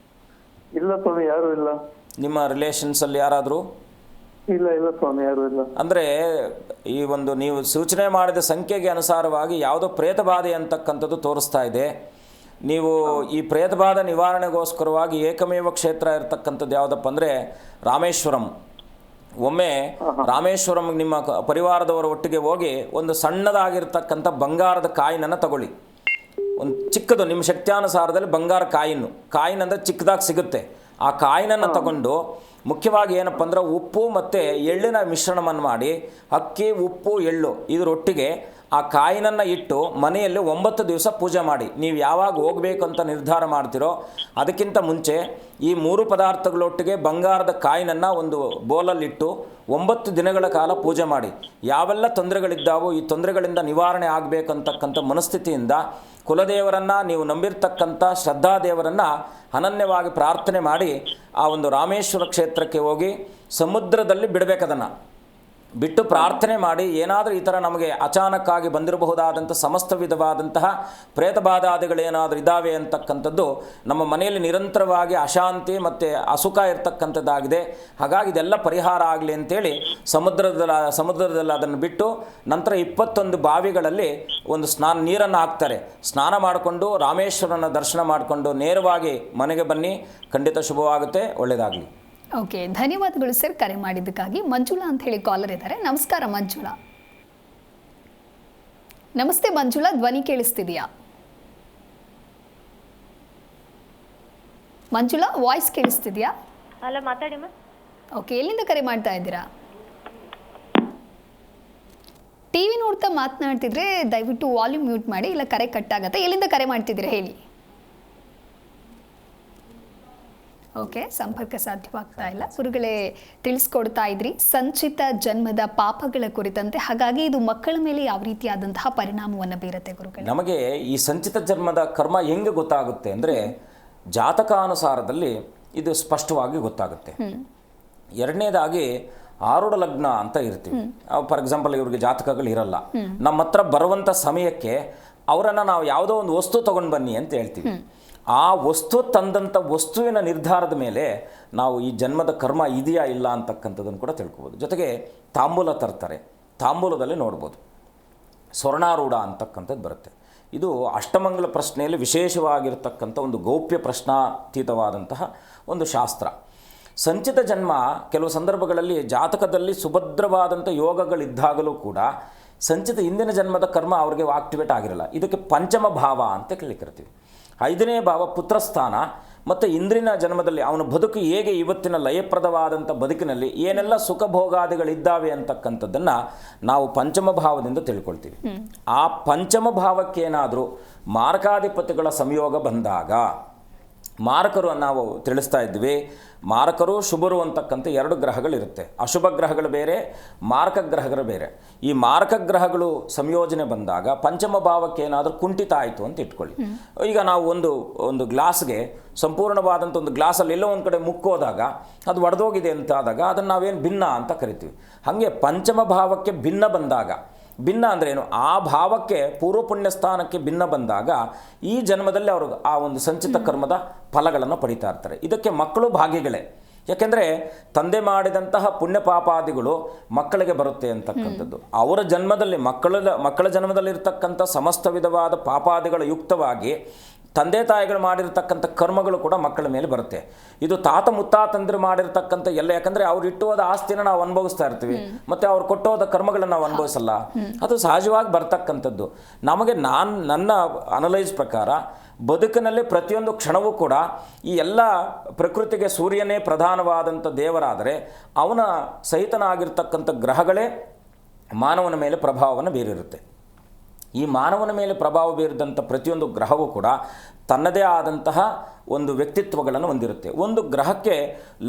ಇಲ್ಲ ಸ್ವಾಮಿ, ಯಾರು ಇಲ್ಲ. ನಿಮ್ಮ ರಿಲೇಷನ್ಸ್ ಅಲ್ಲಿ ಯಾರಾದರೂ? ಇಲ್ಲ ಇಲ್ಲ ಸ್ವಾಮಿ, ಯಾರು ಇಲ್ಲ. ಅಂದರೆ ಈ ಒಂದು ನೀವು ಸೂಚನೆ ಮಾಡಿದ ಸಂಖ್ಯೆಗೆ ಅನುಸಾರವಾಗಿ ಯಾವುದೋ ಪ್ರೇತಬಾಧೆ ಅಂತಕ್ಕಂಥದ್ದು ತೋರಿಸ್ತಾ ಇದೆ. ನೀವು ಈ ಪ್ರೇತಬಾಧೆ ನಿವಾರಣೆಗೋಸ್ಕರವಾಗಿ ಏಕಮೇವ ಕ್ಷೇತ್ರ ಇರತಕ್ಕಂಥದ್ದು ಯಾವುದಪ್ಪ ಅಂದರೆ ರಾಮೇಶ್ವರಂ. ಒಮ್ಮೆ ರಾಮೇಶ್ವರಂ ನಿಮ್ಮ ಪರಿವಾರದವರ ಒಟ್ಟಿಗೆ ಹೋಗಿ ಒಂದು ಸಣ್ಣದಾಗಿರ್ತಕ್ಕಂಥ ಬಂಗಾರದ ಕಾಯಿನನ್ನು ತಗೊಳ್ಳಿ. ಒಂದು ಚಿಕ್ಕದು ನಿಮ್ಮ ಶಕ್ತ್ಯಾನುಸಾರದಲ್ಲಿ ಬಂಗಾರ ಕಾಯಿನ್ ಅಂದರೆ ಚಿಕ್ಕದಾಗಿ ಸಿಗುತ್ತೆ. ಆ ಕಾಯಿನನ್ನು ತಗೊಂಡು ಮುಖ್ಯವಾಗಿ ಏನಪ್ಪ ಅಂದ್ರೆ ಉಪ್ಪು ಮತ್ತು ಎಳ್ಳಿನ ಮಿಶ್ರಣವನ್ನು ಮಾಡಿ, ಅಕ್ಕಿ ಉಪ್ಪು ಎಳ್ಳು ಇದರೊಟ್ಟಿಗೆ ಆ ಕಾಯಿನನ್ನು ಇಟ್ಟು ಮನೆಯಲ್ಲಿ 9 ದಿವಸ ಪೂಜೆ ಮಾಡಿ. ನೀವು ಯಾವಾಗ ಹೋಗಬೇಕು ಅಂತ ನಿರ್ಧಾರ ಮಾಡ್ತೀರೋ ಅದಕ್ಕಿಂತ ಮುಂಚೆ ಈ 3 ಪದಾರ್ಥಗಳೊಟ್ಟಿಗೆ ಬಂಗಾರದ ಕಾಯಿನನ್ನು ಒಂದು ಬೋಲಲ್ಲಿಟ್ಟು 9 ದಿನಗಳ ಕಾಲ ಪೂಜೆ ಮಾಡಿ. ಯಾವೆಲ್ಲ ತೊಂದರೆಗಳಿದ್ದಾವೋ ಈ ತೊಂದರೆಗಳಿಂದ ನಿವಾರಣೆ ಆಗಬೇಕಂತಕ್ಕಂಥ ಮನಸ್ಥಿತಿಯಿಂದ ಕುಲದೇವರನ್ನು, ನೀವು ನಂಬಿರ್ತಕ್ಕಂಥ ಶ್ರದ್ಧಾದೇವರನ್ನು ಅನನ್ಯವಾಗಿ ಪ್ರಾರ್ಥನೆ ಮಾಡಿ ಆ ಒಂದು ರಾಮೇಶ್ವರ ಕ್ಷೇತ್ರಕ್ಕೆ ಹೋಗಿ ಸಮುದ್ರದಲ್ಲಿ ಬಿಡಬೇಕದನ್ನು. ಬಿಟ್ಟು ಪ್ರಾರ್ಥನೆ ಮಾಡಿ, ಏನಾದರೂ ಈ ಥರ ನಮಗೆ ಅಚಾನಕ್ಕಾಗಿ ಬಂದಿರಬಹುದಾದಂಥ ಸಮಸ್ತ ವಿಧವಾದಂತಹ ಪ್ರೇತಬಾಧಾದಿಗಳೇನಾದರೂ ಇದ್ದಾವೆ ಅಂತಕ್ಕಂಥದ್ದು ನಮ್ಮ ಮನೆಯಲ್ಲಿ ನಿರಂತರವಾಗಿ ಅಶಾಂತಿ ಮತ್ತು ಅಸುಖ ಇರ್ತಕ್ಕಂಥದ್ದಾಗಿದೆ. ಹಾಗಾಗಿ ಇದೆಲ್ಲ ಪರಿಹಾರ ಆಗಲಿ ಅಂತೇಳಿ ಸಮುದ್ರದಲ್ಲಿ ಅದನ್ನು ಬಿಟ್ಟು ನಂತರ 21 ಬಾವಿಗಳಲ್ಲಿ ಒಂದು ನೀರನ್ನು ಹಾಕ್ತಾರೆ. ಸ್ನಾನ ಮಾಡಿಕೊಂಡು ರಾಮೇಶ್ವರನ ದರ್ಶನ ಮಾಡಿಕೊಂಡು ನೇರವಾಗಿ ಮನೆಗೆ ಬನ್ನಿ. ಖಂಡಿತ ಶುಭವಾಗುತ್ತೆ. ಒಳ್ಳೆಯದಾಗಲಿ. ಓಕೆ, ಧನ್ಯವಾದಗಳು ಸರ್ ಕರೆ ಮಾಡಿದ್ದಕ್ಕಾಗಿ. ಮಂಜುಳಾ ಅಂತ ಹೇಳಿ ಕಾಲರ್ ಇದ್ದಾರೆ. ನಮಸ್ಕಾರ ಮಂಜುಳಾ. ನಮಸ್ತೆ ಮಂಜುಳಾ, ಧ್ವನಿ ಕೇಳಿಸ್ತಿದೆಯಾ? ಮಂಜುಳಾ, ವಾಯ್ಸ್ ಕೇಳಿಸ್ತಿದೆಯಾ? ಹಲೋ, ಮಾತಾಡಿಮ್ಮ. ಓಕೆ, ಎಲ್ಲಿಂದ ಕರೆ ಮಾಡ್ತಾ ಇದ್ದೀರಾ? ಟಿವಿ ನೋಡ್ತಾ ಮಾತನಾಡ್ತಿದ್ರೆ ದಯವಿಟ್ಟು ವಾಲ್ಯೂಮ್ ಮ್ಯೂಟ್ ಮಾಡಿ, ಇಲ್ಲ ಕರೆ ಕಟ್ ಆಗತ್ತೆ. ಎಲ್ಲಿಂದ ಕರೆ ಮಾಡ್ತಿದ್ದೀರಾ ಹೇಳಿ. ಓಕೆ, ಸಂಪರ್ಕ ಸಾಧ್ಯವಾಗ್ತಾ ಇಲ್ಲ. ಗುರುಗಳೇ ತಿಳಿಸ್ಕೊಡ್ತಾ ಇದ್ರಿ ಸಂಚಿತ ಜನ್ಮದ ಪಾಪಗಳ ಕುರಿತಂತೆ. ಹಾಗಾಗಿ ಇದು ಮಕ್ಕಳ ಮೇಲೆ ಯಾವ ರೀತಿಯಾದಂತಹ ಪರಿಣಾಮವನ್ನು ಬೀರುತ್ತೆ ಗುರುಗಳೇ? ನಮಗೆ ಈ ಸಂಚಿತ ಜನ್ಮದ ಕರ್ಮ ಹೆಂಗೆ ಗೊತ್ತಾಗುತ್ತೆ ಅಂದರೆ ಜಾತಕಾನುಸಾರದಲ್ಲಿ ಇದು ಸ್ಪಷ್ಟವಾಗಿ ಗೊತ್ತಾಗುತ್ತೆ. ಎರಡನೇದಾಗಿ ಆರುಢ ಲಗ್ನ ಅಂತ ಇರ್ತೀವಿ. ಫಾರ್ ಎಕ್ಸಾಂಪಲ್ ಇವ್ರಿಗೆ ಜಾತಕಗಳಿರಲ್ಲ, ನಮ್ಮ ಹತ್ರ ಬರುವಂಥ ಸಮಯಕ್ಕೆ ಅವರನ್ನು ನಾವು ಯಾವುದೋ ಒಂದು ವಸ್ತು ತೊಗೊಂಡು ಬನ್ನಿ ಅಂತ ಹೇಳ್ತೀವಿ. ಆ ವಸ್ತು ತಂದಂಥ ವಸ್ತುವಿನ ನಿರ್ಧಾರದ ಮೇಲೆ ನಾವು ಈ ಜನ್ಮದ ಕರ್ಮ ಇದೆಯಾ ಇಲ್ಲ ಅಂತಕ್ಕಂಥದ್ದನ್ನು ಕೂಡ ತಿಳ್ಕೊಬೋದು. ಜೊತೆಗೆ ತಾಂಬೂಲ ತರ್ತಾರೆ, ತಾಂಬೂಲದಲ್ಲಿ ನೋಡ್ಬೋದು ಸ್ವರ್ಣಾರೂಢ ಅಂತಕ್ಕಂಥದ್ದು ಬರುತ್ತೆ. ಇದು ಅಷ್ಟಮಂಗಲ ಪ್ರಶ್ನೆಯಲ್ಲಿ ವಿಶೇಷವಾಗಿರ್ತಕ್ಕಂಥ ಒಂದು ಗೌಪ್ಯ ಪ್ರಶ್ನಾತೀತವಾದಂತಹ ಒಂದು ಶಾಸ್ತ್ರ. ಸಂಚಿತ ಜನ್ಮ ಕೆಲವು ಸಂದರ್ಭಗಳಲ್ಲಿ ಜಾತಕದಲ್ಲಿ ಸುಭದ್ರವಾದಂಥ ಯೋಗಗಳಿದ್ದಾಗಲೂ ಕೂಡ ಸಂಚಿತ ಹಿಂದಿನ ಜನ್ಮದ ಕರ್ಮ ಅವ್ರಿಗೆ ಆಕ್ಟಿವೇಟ್ ಆಗಿರಲ್ಲ. ಇದಕ್ಕೆ ಪಂಚಮ ಭಾವ ಅಂತ ಕರಿತೀವಿ. 5ನೇ ಭಾವ ಪುತ್ರಸ್ಥಾನ ಮತ್ತು ಇಂದ್ರಿನ ಜನ್ಮದಲ್ಲಿ ಅವನ ಬದುಕು ಹೇಗೆ ಇವತ್ತಿನ ಲಯಪ್ರದವಾದಂಥ ಬದುಕಿನಲ್ಲಿ ಏನೆಲ್ಲ ಸುಖ ಭೋಗಾದಿಗಳಿದ್ದಾವೆ ಅಂತಕ್ಕಂಥದ್ದನ್ನು ನಾವು ಪಂಚಮ ಭಾವದಿಂದ ತಿಳ್ಕೊಳ್ತೀವಿ. ಆ ಪಂಚಮ ಭಾವಕ್ಕೇನಾದರೂ ಮಾರಕಾಧಿಪತಿಗಳ ಸಂಯೋಗ ಬಂದಾಗ, ಮಾರಕರು ನಾವು ತಿಳಿಸ್ತಾ ಇದ್ವಿ, ಮಾರಕರು ಶುಭರು ಅಂತಕ್ಕಂಥ 2 ಗ್ರಹಗಳಿರುತ್ತೆ. ಅಶುಭ ಗ್ರಹಗಳು ಬೇರೆ, ಮಾರಕ ಗ್ರಹಗಳು ಬೇರೆ. ಈ ಮಾರಕ ಗ್ರಹಗಳು ಸಂಯೋಜನೆ ಬಂದಾಗ ಪಂಚಮ ಭಾವಕ್ಕೆ ಏನಾದರೂ ಕುಂಠಿತ ಆಯಿತು ಅಂತ ಇಟ್ಕೊಳ್ಳಿ. ಈಗ ನಾವು ಒಂದು ಗ್ಲಾಸ್ಗೆ ಸಂಪೂರ್ಣವಾದಂಥ ಒಂದು ಗ್ಲಾಸಲ್ಲಿ ಎಲ್ಲೋ ಒಂದು ಕಡೆ ಮುಕ್ಕೋದಾಗ ಅದು ಒಡೆದೋಗಿದೆ ಅಂತ ಆದಾಗ ಅದನ್ನು ನಾವೇನು ಭಿನ್ನ ಅಂತ ಕರಿತೀವಿ. ಹಾಗೆ ಪಂಚಮ ಭಾವಕ್ಕೆ ಭಿನ್ನ ಬಂದಾಗ, ಭಿನ್ನ ಅಂದ್ರೇನು, ಆ ಭಾವಕ್ಕೆ ಪೂರ್ವ ಪುಣ್ಯ ಸ್ಥಾನಕ್ಕೆ ಭಿನ್ನ ಬಂದಾಗ ಈ ಜನ್ಮದಲ್ಲಿ ಅವರು ಆ ಒಂದು ಸಂಚಿತ ಕರ್ಮದ ಫಲಗಳನ್ನು ಪಡಿತಾ ಇರ್ತಾರೆ. ಇದಕ್ಕೆ ಮಕ್ಕಳು ಭಾಗಿಗಳೇ. ಯಾಕೆಂದರೆ ತಂದೆ ಮಾಡಿದಂತಹ ಪುಣ್ಯ ಪಾಪಾದಿಗಳು ಮಕ್ಕಳಿಗೆ ಬರುತ್ತೆ ಅಂತಕ್ಕಂಥದ್ದು. ಅವರ ಜನ್ಮದಲ್ಲಿ ಮಕ್ಕಳ ಜನ್ಮದಲ್ಲಿರ್ತಕ್ಕಂಥ ಸಮಸ್ತ ವಿಧವಾದ ಪಾಪಾದಿಗಳ ಯುಕ್ತವಾಗಿ ತಂದೆ ತಾಯಿಗಳು ಮಾಡಿರ್ತಕ್ಕಂಥ ಕರ್ಮಗಳು ಕೂಡ ಮಕ್ಕಳ ಮೇಲೆ ಬರುತ್ತೆ. ಇದು ತಾತ ಮುತ್ತಾತಂದ್ರು ಮಾಡಿರ್ತಕ್ಕಂಥ ಎಲ್ಲ, ಯಾಕಂದರೆ ಅವ್ರು ಇಟ್ಟು ಹೋದ ಆಸ್ತಿನ ನಾವು ಅನುಭವಿಸ್ತಾ ಇರ್ತೀವಿ, ಮತ್ತು ಅವ್ರು ಕೊಟ್ಟೋದ ಕರ್ಮಗಳನ್ನು ನಾವು ಅನುಭವಿಸಲ್ಲ. ಅದು ಸಹಜವಾಗಿ ಬರ್ತಕ್ಕಂಥದ್ದು. ನಮಗೆ ನನ್ನ ಅನಲೈಸ್ ಪ್ರಕಾರ ಬದುಕಿನಲ್ಲಿ ಪ್ರತಿಯೊಂದು ಕ್ಷಣವೂ ಕೂಡ ಈ ಎಲ್ಲ ಪ್ರಕೃತಿಗೆ ಸೂರ್ಯನೇ ಪ್ರಧಾನವಾದಂಥ ದೇವರಾದರೆ ಅವನ ಸಹಿತನಾಗಿರ್ತಕ್ಕಂಥ ಗ್ರಹಗಳೇ ಮಾನವನ ಮೇಲೆ ಪ್ರಭಾವವನ್ನು ಬೀರಿರುತ್ತೆ. ಈ ಮಾನವನ ಮೇಲೆ ಪ್ರಭಾವ ಬೀರಿದಂಥ ಪ್ರತಿಯೊಂದು ಗ್ರಹವೂ ಕೂಡ ತನ್ನದೇ ಆದಂತಹ ಒಂದು ವ್ಯಕ್ತಿತ್ವಗಳನ್ನು ಹೊಂದಿರುತ್ತೆ. ಒಂದು ಗ್ರಹಕ್ಕೆ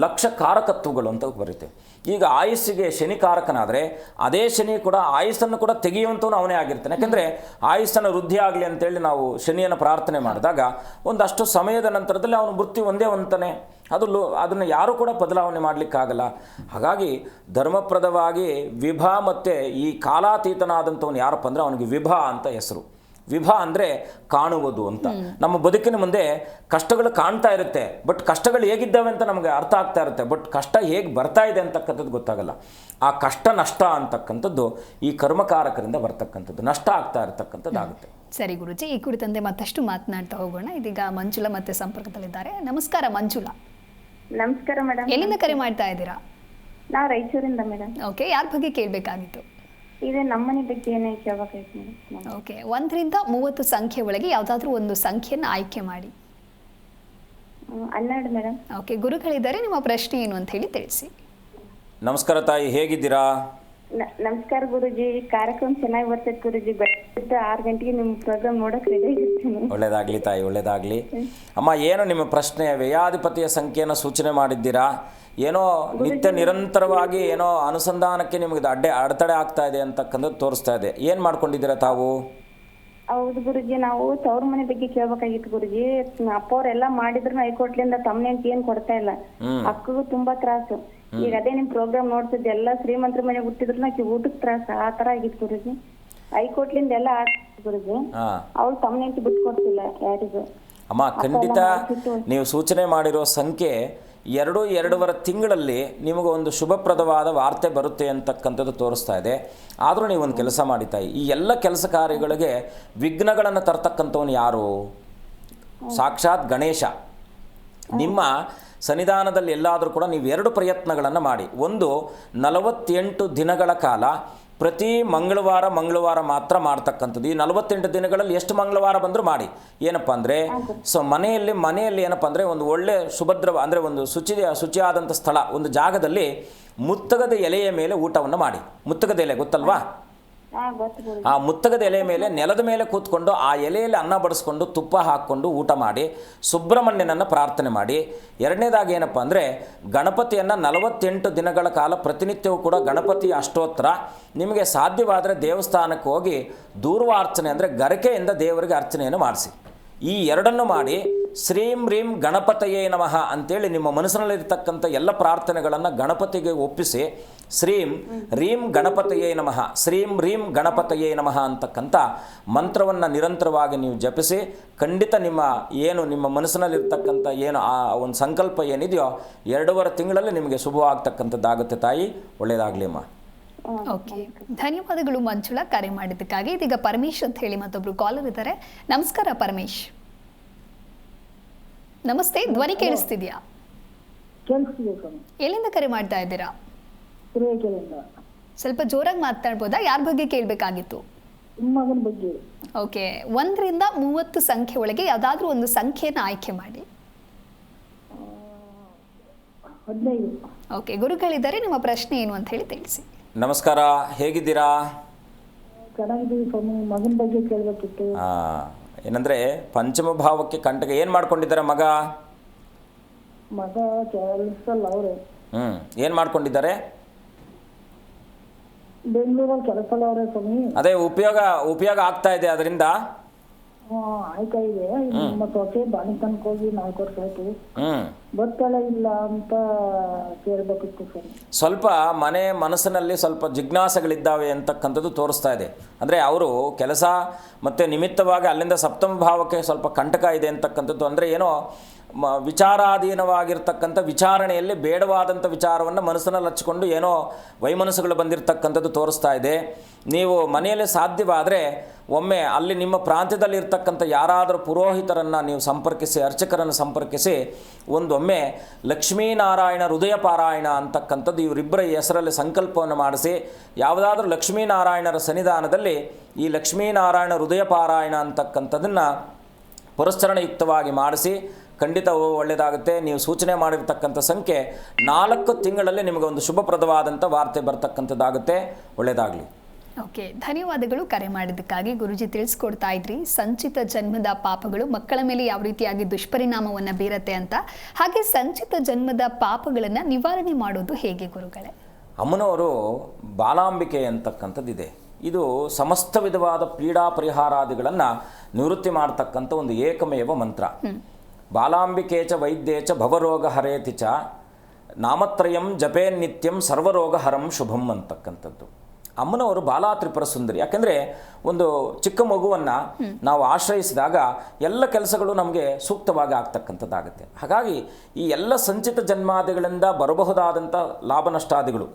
ಲಕ್ಷ ಕಾರಕತ್ವಗಳು ಅಂತ ಬರುತ್ತೆ. ಈಗ ಆಯುಸ್ಸಿಗೆ ಶನಿ ಕಾರಕನಾದರೆ ಅದೇ ಶನಿ ಕೂಡ ಆಯುಸ್ಸನ್ನು ಕೂಡ ತೆಗೆಯುವಂಥವನು ಅವನೇ ಆಗಿರ್ತಾನೆ. ಯಾಕೆಂದರೆ ಆಯುಸ್ಸನ್ನು ವೃದ್ಧಿ ಆಗಲಿ ಅಂತೇಳಿ ನಾವು ಶನಿಯನ್ನು ಪ್ರಾರ್ಥನೆ ಮಾಡಿದಾಗ ಒಂದಷ್ಟು ಸಮಯದ ನಂತರದಲ್ಲಿ ಅವನು ಮೃತ್ಯು ಒಂದೇ ಹೊಂತಾನೆ. ಅದನ್ನು ಯಾರೂ ಕೂಡ ಬದಲಾವಣೆ ಮಾಡಲಿಕ್ಕಾಗಲ್ಲ. ಹಾಗಾಗಿ ಧರ್ಮಪ್ರದವಾಗಿ ವಿಭ ಮತ್ತು ಈ ಕಾಲಾತೀತನಾದಂಥವನು ಯಾರಪ್ಪ ಅಂದರೆ ಅವನಿಗೆ ವಿಭ ಅಂತ ಹೆಸರು. ವಿಭ ಅಂದರೆ ಕಾಣುವುದು ಅಂತ. ನಮ್ಮ ಬದುಕಿನ ಮುಂದೆ ಕಷ್ಟಗಳು ಕಾಣ್ತಾ ಇರುತ್ತೆ, ಬಟ್ ಕಷ್ಟಗಳು ಹೇಗಿದ್ದಾವೆ ಅಂತ ನಮಗೆ ಅರ್ಥ ಆಗ್ತಾ ಇರುತ್ತೆ, ಬಟ್ ಕಷ್ಟ ಹೇಗೆ ಬರ್ತಾ ಇದೆ ಅಂತಕ್ಕಂಥದ್ದು ಗೊತ್ತಾಗಲ್ಲ. ಆ ಕಷ್ಟ ನಷ್ಟ ಅಂತಕ್ಕಂಥದ್ದು ಈ ಕರ್ಮಕಾರಕರಿಂದ ಬರ್ತಕ್ಕಂಥದ್ದು, ನಷ್ಟ ಆಗ್ತಾ ಇರತಕ್ಕಂಥದ್ದು ಆಗುತ್ತೆ. ಸರಿ ಗುರುಜಿ, ಈ ಕುರಿತಂತೆ ಮತ್ತಷ್ಟು ಮಾತನಾಡ್ತಾ ಹೋಗೋಣ. ಇದೀಗ ಮಂಜುಳಾ ಮತ್ತೆ ಸಂಪರ್ಕದಲ್ಲಿದ್ದಾರೆ. ನಮಸ್ಕಾರ ಮಂಜುಳಾ. ನಮಸ್ಕಾರ ಮೇಡಮ್. ಎಲ್ಲಿಂದ ಕರೆ ಮಾಡ್ತಾ ಇದ್ದೀರಾ? ನಾವು ರಾಯಚೂರಿಂದ ಮೇಡಮ್. ಓಕೆ, ಯಾರ ಬಗ್ಗೆ ಕೇಳಬೇಕಾಗಿತ್ತು? ಇದು ನಮ್ಮನೆ ಬಗ್ಗೆ ಏನೇ ಕೇಳಬೇಕಾಯ್ತು ಮೇಡಮ್. ಓಕೆ, 1 ರಿಂದ 30 ಸಂಖ್ಯೆ ಒಳಗೆ ಯಾವುದಾದ್ರೂ ಒಂದು ಸಂಖ್ಯೆಯನ್ನು ಆಯ್ಕೆ ಮಾಡಿ. 12 ಮೇಡಮ್. ಓಕೆ, ಗುರುಗಳಿದ್ದಾರೆ, ನಿಮ್ಮ ಪ್ರಶ್ನೆ ಏನು ಅಂತ ಹೇಳಿ ತಿಳಿಸಿ. ನಮಸ್ಕಾರ ತಾಯಿ, ಹೇಗಿದ್ದೀರಾ? ನಮಸ್ಕಾರ ಗುರುಜಿ. ಕಾರ್ಯಕ್ರಮ ಚೆನ್ನಾಗಿ ಬರ್ತೈತೆ ಗುರುಜಿ. ಬೆಳಗ್ಗೆ 6 ಗಂಟೆಗೆ ನಿಮ್ಮ ಪ್ರೋಗ್ರಾಮ್ ನೋಡಕ್ ರೆಡಿ ಆಗಿರ್ತೀನಿ. ಒಳ್ಳೇದಾಗಲಿ ತಾಯಿ, ಒಳ್ಳೇದಾಗಲಿ. ಅಮ್ಮ, ಏನು ನಿಮ್ಮ ಪ್ರಶ್ನೆ? ವ್ಯಯಾಧಿಪತಿಯ ಸಂಖ್ಯೆಯನ್ನು ಸೂಚನೆ ಮಾಡಿದ್ದೀರಾ. ಏನೋ ನಿತ್ಯ ನಿರಂತರವಾಗಿ ಏನೋ ಅನುಸಂಧಾನಕ್ಕೆ ನಿಮಗೆ ಅಡೆತಡೆ ಆಗ್ತಾ ಇದೆ ಅಂತಕ್ಕಂಥದ್ದು ತೋರಿಸ್ತಾ ಇದೆ. ಏನು ಮಾಡ್ಕೊಂಡಿದ್ದೀರಾ ತಾವು? ಹೌದು ಗುರುಜಿ, ನಾವು ತವ್ರ ಮನೆ ಬಗ್ಗೆ ಕೇಳ್ಬೇಕಾಗಿತ್ತು ಗುರುಜಿ. ಅಪ್ಪ ಅವ್ರೆಲ್ಲ ಮಾಡಿದ್ರು ಹೈಕೋರ್ಟ್ಲಿಂದ ತಮ್ಮನೇಂತ ಏನ್ ಕೊಡ್ತಾ ಇಲ್ಲ. ಅಕ್ಕಗೂ ತುಂಬಾ ತ್ರಾಸು. ಈಗ ಅದೇ ನಿಮ್ ಪ್ರೋಗ್ರಾಮ್ ನೋಡ್ತಿದ್ದೆ, ಎಲ್ಲ ಶ್ರೀಮಂತರ ಮನೆ ಹುಟ್ಟಿದ್ರು ಆಕಿ ಊಟಕ್ಕೆ ತ್ರಾಸ ಆ ತರ ಆಗಿತ್ತು ಗುರುಜಿ. ಹೈಕೋರ್ಟ್ಲಿಂದ ಎಲ್ಲ ಗುರುಜಿ, ಅವ್ಳು ತಮ್ಮನೇಂತ ಬಿಟ್ಟು ಕೊಡ್ತಿಲ್ಲ ಯಾರಿಗೂ. ಅಮ್ಮ, ಖಂಡಿತ ನೀವು ಸೂಚನೆ ಮಾಡಿರೋ ಸಂಖ್ಯೆ 2-2.5 ತಿಂಗಳಲ್ಲಿ ನಿಮಗೆ ಒಂದು ಶುಭಪ್ರದವಾದ ವಾರ್ತೆ ಬರುತ್ತೆ ಅಂತಕ್ಕಂಥದ್ದು ತೋರಿಸ್ತಾ ಇದೆ. ಆದರೂ ನೀವು ಒಂದು ಕೆಲಸ ಮಾಡಿ ತಾಯಿ, ಈ ಎಲ್ಲ ಕೆಲಸ ಕಾರ್ಯಗಳಿಗೆ ವಿಘ್ನಗಳನ್ನು ತರ್ತಕ್ಕಂಥವನು ಯಾರು? ಸಾಕ್ಷಾತ್ ಗಣೇಶ. ನಿಮ್ಮ ಸನ್ನಿಧಾನದಲ್ಲಿ ಎಲ್ಲಾದರೂ ಕೂಡ ನೀವು 2 ಪ್ರಯತ್ನಗಳನ್ನು ಮಾಡಿ. ಒಂದು, 48 ದಿನಗಳ ಕಾಲ ಪ್ರತಿ ಮಂಗಳವಾರ ಮಾತ್ರ ಮಾಡ್ತಕ್ಕಂಥದ್ದು. ಈ 48 ದಿನಗಳಲ್ಲಿ ಎಷ್ಟು ಮಂಗಳವಾರ ಬಂದರೂ ಮಾಡಿ. ಏನಪ್ಪ ಅಂದರೆ ಮನೆಯಲ್ಲಿ ಏನಪ್ಪ ಅಂದರೆ ಒಂದು ಒಳ್ಳೆ ಸುಭದ್ರ ಅಂದರೆ ಒಂದು ಶುಚಿಯಾದಂಥ ಸ್ಥಳ, ಒಂದು ಜಾಗದಲ್ಲಿ ಮುತ್ತಗದ ಎಲೆಯ ಮೇಲೆ ಊಟವನ್ನು ಮಾಡಿ. ಮುತ್ತಗದ ಎಲೆ ಗೊತ್ತಲ್ವಾ? ಆ ಮುತ್ತಗದ ಎಲೆ ಮೇಲೆ ನೆಲದ ಮೇಲೆ ಕೂತ್ಕೊಂಡು ಆ ಎಲೆಯಲ್ಲಿ ಅನ್ನ ಬಡಿಸ್ಕೊಂಡು ತುಪ್ಪ ಹಾಕ್ಕೊಂಡು ಊಟ ಮಾಡಿ ಸುಬ್ರಹ್ಮಣ್ಯನನ್ನು ಪ್ರಾರ್ಥನೆ ಮಾಡಿ. ಎರಡನೇದಾಗಿ ಏನಪ್ಪ ಅಂದರೆ ಗಣಪತಿಯನ್ನು 48 ದಿನಗಳ ಕಾಲ ಪ್ರತಿನಿತ್ಯವೂ ಕೂಡ ಗಣಪತಿ ಅಷ್ಟೋತ್ತರ, ನಿಮಗೆ ಸಾಧ್ಯವಾದರೆ ದೇವಸ್ಥಾನಕ್ಕೆ ಹೋಗಿ ದೂರ್ವಾರ್ಚನೆ ಅಂದರೆ ಗರಕೆಯಿಂದ ದೇವರಿಗೆ ಅರ್ಚನೆಯನ್ನು ಮಾಡಿಸಿ. ಈ ಎರಡನ್ನು ಮಾಡಿ ಶ್ರೀಂ ರೀಂ ಗಣಪತಯೇ ನಮಃ ಅಂತೇಳಿ ನಿಮ್ಮ ಮನಸ್ಸಿನಲ್ಲಿರ್ತಕ್ಕಂಥ ಎಲ್ಲ ಪ್ರಾರ್ಥನೆಗಳನ್ನು ಗಣಪತಿಗೆ ಒಪ್ಪಿಸಿ ಶ್ರೀಂ ರೀಂ ಗಣಪತಯೇ ನಮಃ, ಶ್ರೀಂ ರೀಂ ಗಣಪತಯೇ ನಮಃ ಅಂತಕ್ಕಂಥ ಮಂತ್ರವನ್ನು ನಿರಂತರವಾಗಿ ನೀವು ಜಪಿಸಿ ಖಂಡಿತ ನಿಮ್ಮ ಮನಸ್ಸಿನಲ್ಲಿರ್ತಕ್ಕಂಥ ಏನು ಆ ಒಂದು ಸಂಕಲ್ಪ ಏನಿದೆಯೋ 2.5 ತಿಂಗಳಲ್ಲಿ ನಿಮಗೆ ಶುಭವಾಗ್ತಕ್ಕಂಥದ್ದಾಗುತ್ತೆ ತಾಯಿ. ಒಳ್ಳೆಯದಾಗಲಿ ಅಮ್ಮ. ಓಕೆ, ಧನ್ಯವಾದಗಳು ಮಂಜುಳಾ ಕರೆ ಮಾಡಿದ್ದಕ್ಕಾಗಿ. ಇದೀಗ ಪರಮೇಶ್ ಅಂತ ಹೇಳಿ ಮತ್ತೊಬ್ರು ಕಾಲರ್ ಇದ್ದಾರೆ. ನಮಸ್ಕಾರ ಪರಮೇಶ್. ನಮಸ್ತೆ, ಧ್ವನಿ ಕೇಳಿಸ್ತಿದ್ಯಾ? ಎಲ್ಲಿಂದ ಕರೆ ಮಾಡ್ತಾ ಇದ್ದೀರಾ? ಸ್ವಲ್ಪ ಜೋರಾಗಿ ಮಾತಾಡ್ಬೋದಾ? ಯಾರ ಬಗ್ಗೆ ಕೇಳಬೇಕಾಗಿತ್ತು? ಮಗನ ಬಗ್ಗೆ. ಓಕೆ, 1 ರಿಂದ 30 ಸಂಖ್ಯೆ ಒಳಗೆ ಯಾವುದಾದ್ರೂ ಒಂದು ಸಂಖ್ಯೆಯನ್ನು ಆಯ್ಕೆ ಮಾಡಿ. 15. ಓಕೆ, ಗುರುಗಳಿದ್ದಾರೆ, ನಿಮ್ಮ ಪ್ರಶ್ನೆ ಏನು ಅಂತ ಹೇಳಿ ತಿಳಿಸಿ. ನಮಸ್ಕಾರ, ಹೇಗಿದ್ದೀರಾ? ಚೆನ್ನಾಗಿದ್ದೀವಿ ಸ್ವಾಮಿ. ಮಗನ ಬಗ್ಗೆ ಕೇಳಬೇಕಿತ್ತು. ಏನಂದರೆ ಪಂಚಮ ಭಾವಕ್ಕೆ ಕಂಟಕ. ಏನು ಮಾಡ್ಕೊಂಡಿದ್ದಾರೆ ಮಗ ಕೆಲಸಲ್ಲ ಅವ್ರೆ. ಏನು ಮಾಡ್ಕೊಂಡಿದ್ದಾರೆ? ಬೆಂಗಳೂರಲ್ಲಿ ಕೆಲಸಲ್ಲ ಅವ್ರೆ ಸ್ವಾಮಿ. ಅದೇ ಉಪಯೋಗ ಆಗ್ತಾ ಇದೆ ಅದರಿಂದ? ಆಯ್ತಾ ಇದೆ. ಮತ್ತೆ ಹೊಟ್ಟೆ ಬಾಣಿ ತನಕ ಹೋಗಿ 4 ವರ್ಷ ಆಯ್ತು. ಗೊತ್ತಲ್ಲ ಇಲ್ಲ ಅಂತ ಕೇಳಬೇಕಿತ್ತು ಸರ್. ಸ್ವಲ್ಪ ಮನಸ್ಸಿನಲ್ಲಿ ಸ್ವಲ್ಪ ಜಿಜ್ಞಾಸೆಗಳಿದ್ದಾವೆ ಅಂತಕ್ಕಂಥದ್ದು ತೋರಿಸ್ತಾ ಇದೆ. ಅಂದರೆ ಅವರು ಕೆಲಸ ಮತ್ತು ನಿಮಿತ್ತವಾಗಿ ಅಲ್ಲಿಂದ ಸಪ್ತಮ ಭಾವಕ್ಕೆ ಸ್ವಲ್ಪ ಕಂಟಕ ಇದೆ ಅಂತಕ್ಕಂಥದ್ದು. ಅಂದರೆ ಏನೋ ವಿಚಾರಾಧೀನವಾಗಿರ್ತಕ್ಕಂಥ ವಿಚಾರಣೆಯಲ್ಲಿ ಬೇಡವಾದಂಥ ವಿಚಾರವನ್ನು ಮನಸ್ಸಿನಲ್ಲಿ ಹಚ್ಕೊಂಡು ಏನೋ ವೈಮನಸ್ಸುಗಳು ಬಂದಿರತಕ್ಕಂಥದ್ದು ತೋರಿಸ್ತಾ ಇದೆ. ನೀವು ಮನೆಯಲ್ಲಿ ಸಾಧ್ಯವಾದರೆ ಒಮ್ಮೆ ಅಲ್ಲಿ ನಿಮ್ಮ ಪ್ರಾಂತ್ಯದಲ್ಲಿ ಇರ್ತಕ್ಕಂಥ ಯಾರಾದರೂ ಪುರೋಹಿತರನ್ನು ನೀವು ಸಂಪರ್ಕಿಸಿ, ಅರ್ಚಕರನ್ನು ಸಂಪರ್ಕಿಸಿ ಒಂದೊಮ್ಮೆ ಲಕ್ಷ್ಮೀನಾರಾಯಣ ಹೃದಯ ಪಾರಾಯಣ ಅಂತಕ್ಕಂಥದ್ದು ಇವರಿಬ್ಬರ ಹೆಸರಲ್ಲಿ ಸಂಕಲ್ಪವನ್ನು ಮಾಡಿಸಿ, ಯಾವುದಾದ್ರೂ ಲಕ್ಷ್ಮೀನಾರಾಯಣರ ಸನ್ನಿಧಾನದಲ್ಲಿ ಈ ಲಕ್ಷ್ಮೀನಾರಾಯಣ ಹೃದಯ ಪಾರಾಯಣ ಅಂತಕ್ಕಂಥದ್ದನ್ನು ಪುರಸ್ಚರಣಯುಕ್ತವಾಗಿ ಮಾಡಿಸಿ ಖಂಡಿತ ಒಳ್ಳೆಯದಾಗುತ್ತೆ. ನೀವು ಸೂಚನೆ ಮಾಡಿರ್ತಕ್ಕಂಥ ಸಂಖ್ಯೆ 4 ತಿಂಗಳಲ್ಲಿ ನಿಮಗೆ ಒಂದು ಶುಭಪ್ರದವಾದಂಥ ವಾರ್ತೆ ಬರ್ತಕ್ಕಂಥದ್ದಾಗುತ್ತೆ. ಒಳ್ಳೆಯದಾಗಲಿ. ಓಕೆ, ಧನ್ಯವಾದಗಳು ಕರೆ ಮಾಡಿದ್ದಕ್ಕಾಗಿ. ಗುರುಜಿ ತಿಳಿಸ್ಕೊಡ್ತಾ ಇದ್ರಿ ಸಂಚಿತ ಜನ್ಮದ ಪಾಪಗಳು ಮಕ್ಕಳ ಮೇಲೆ ಯಾವ ರೀತಿಯಾಗಿ ದುಷ್ಪರಿಣಾಮವನ್ನು ಬೀರತ್ತೆ ಅಂತ. ಹಾಗೆ ಸಂಚಿತ ಜನ್ಮದ ಪಾಪಗಳನ್ನು ನಿವಾರಣೆ ಮಾಡೋದು ಹೇಗೆ ಗುರುಗಳೇ? ಅಮ್ಮನವರು ಬಾಲಾಂಬಿಕೆ ಅಂತಕ್ಕಂಥದ್ದಿದೆ. ಇದು ಸಮಸ್ತ ವಿಧವಾದ ಪೀಡಾ ಪರಿಹಾರಾದಿಗಳನ್ನು ನಿವೃತ್ತಿ ಮಾಡ್ತಕ್ಕಂಥ ಒಂದು ಏಕಮೇವ ಮಂತ್ರ. ಬಾಲಾಂಬಿಕೇಚ ವೈದ್ಯೇಚ ಭವರೋಗ ಹರೇತಿ ಚ ನಾಮತ್ರಯಂ ಜಪೇ ನಿತ್ಯಂ ಸರ್ವರೋಗ ಹರಂ ಶುಭಂ ಅಂತಕ್ಕಂಥದ್ದು. ಅಮ್ಮನವರು ಬಾಲಾ ತ್ರಿಪುರ ಸುಂದರಿ. ಯಾಕೆಂದರೆ ಒಂದು ಚಿಕ್ಕ ಮಗುವನ್ನು ನಾವು ಆಶ್ರಯಿಸಿದಾಗ ಎಲ್ಲ ಕೆಲಸಗಳು ನಮಗೆ ಸೂಕ್ತವಾಗಿ ಆಗ್ತಕ್ಕಂಥದ್ದಾಗುತ್ತೆ. ಹಾಗಾಗಿ ಈ ಎಲ್ಲ ಸಂಚಿತ ಜನ್ಮಾದಿಗಳಿಂದ ಬರಬಹುದಾದಂಥ ಲಾಭ ನಷ್ಟಾದಿಗಳು,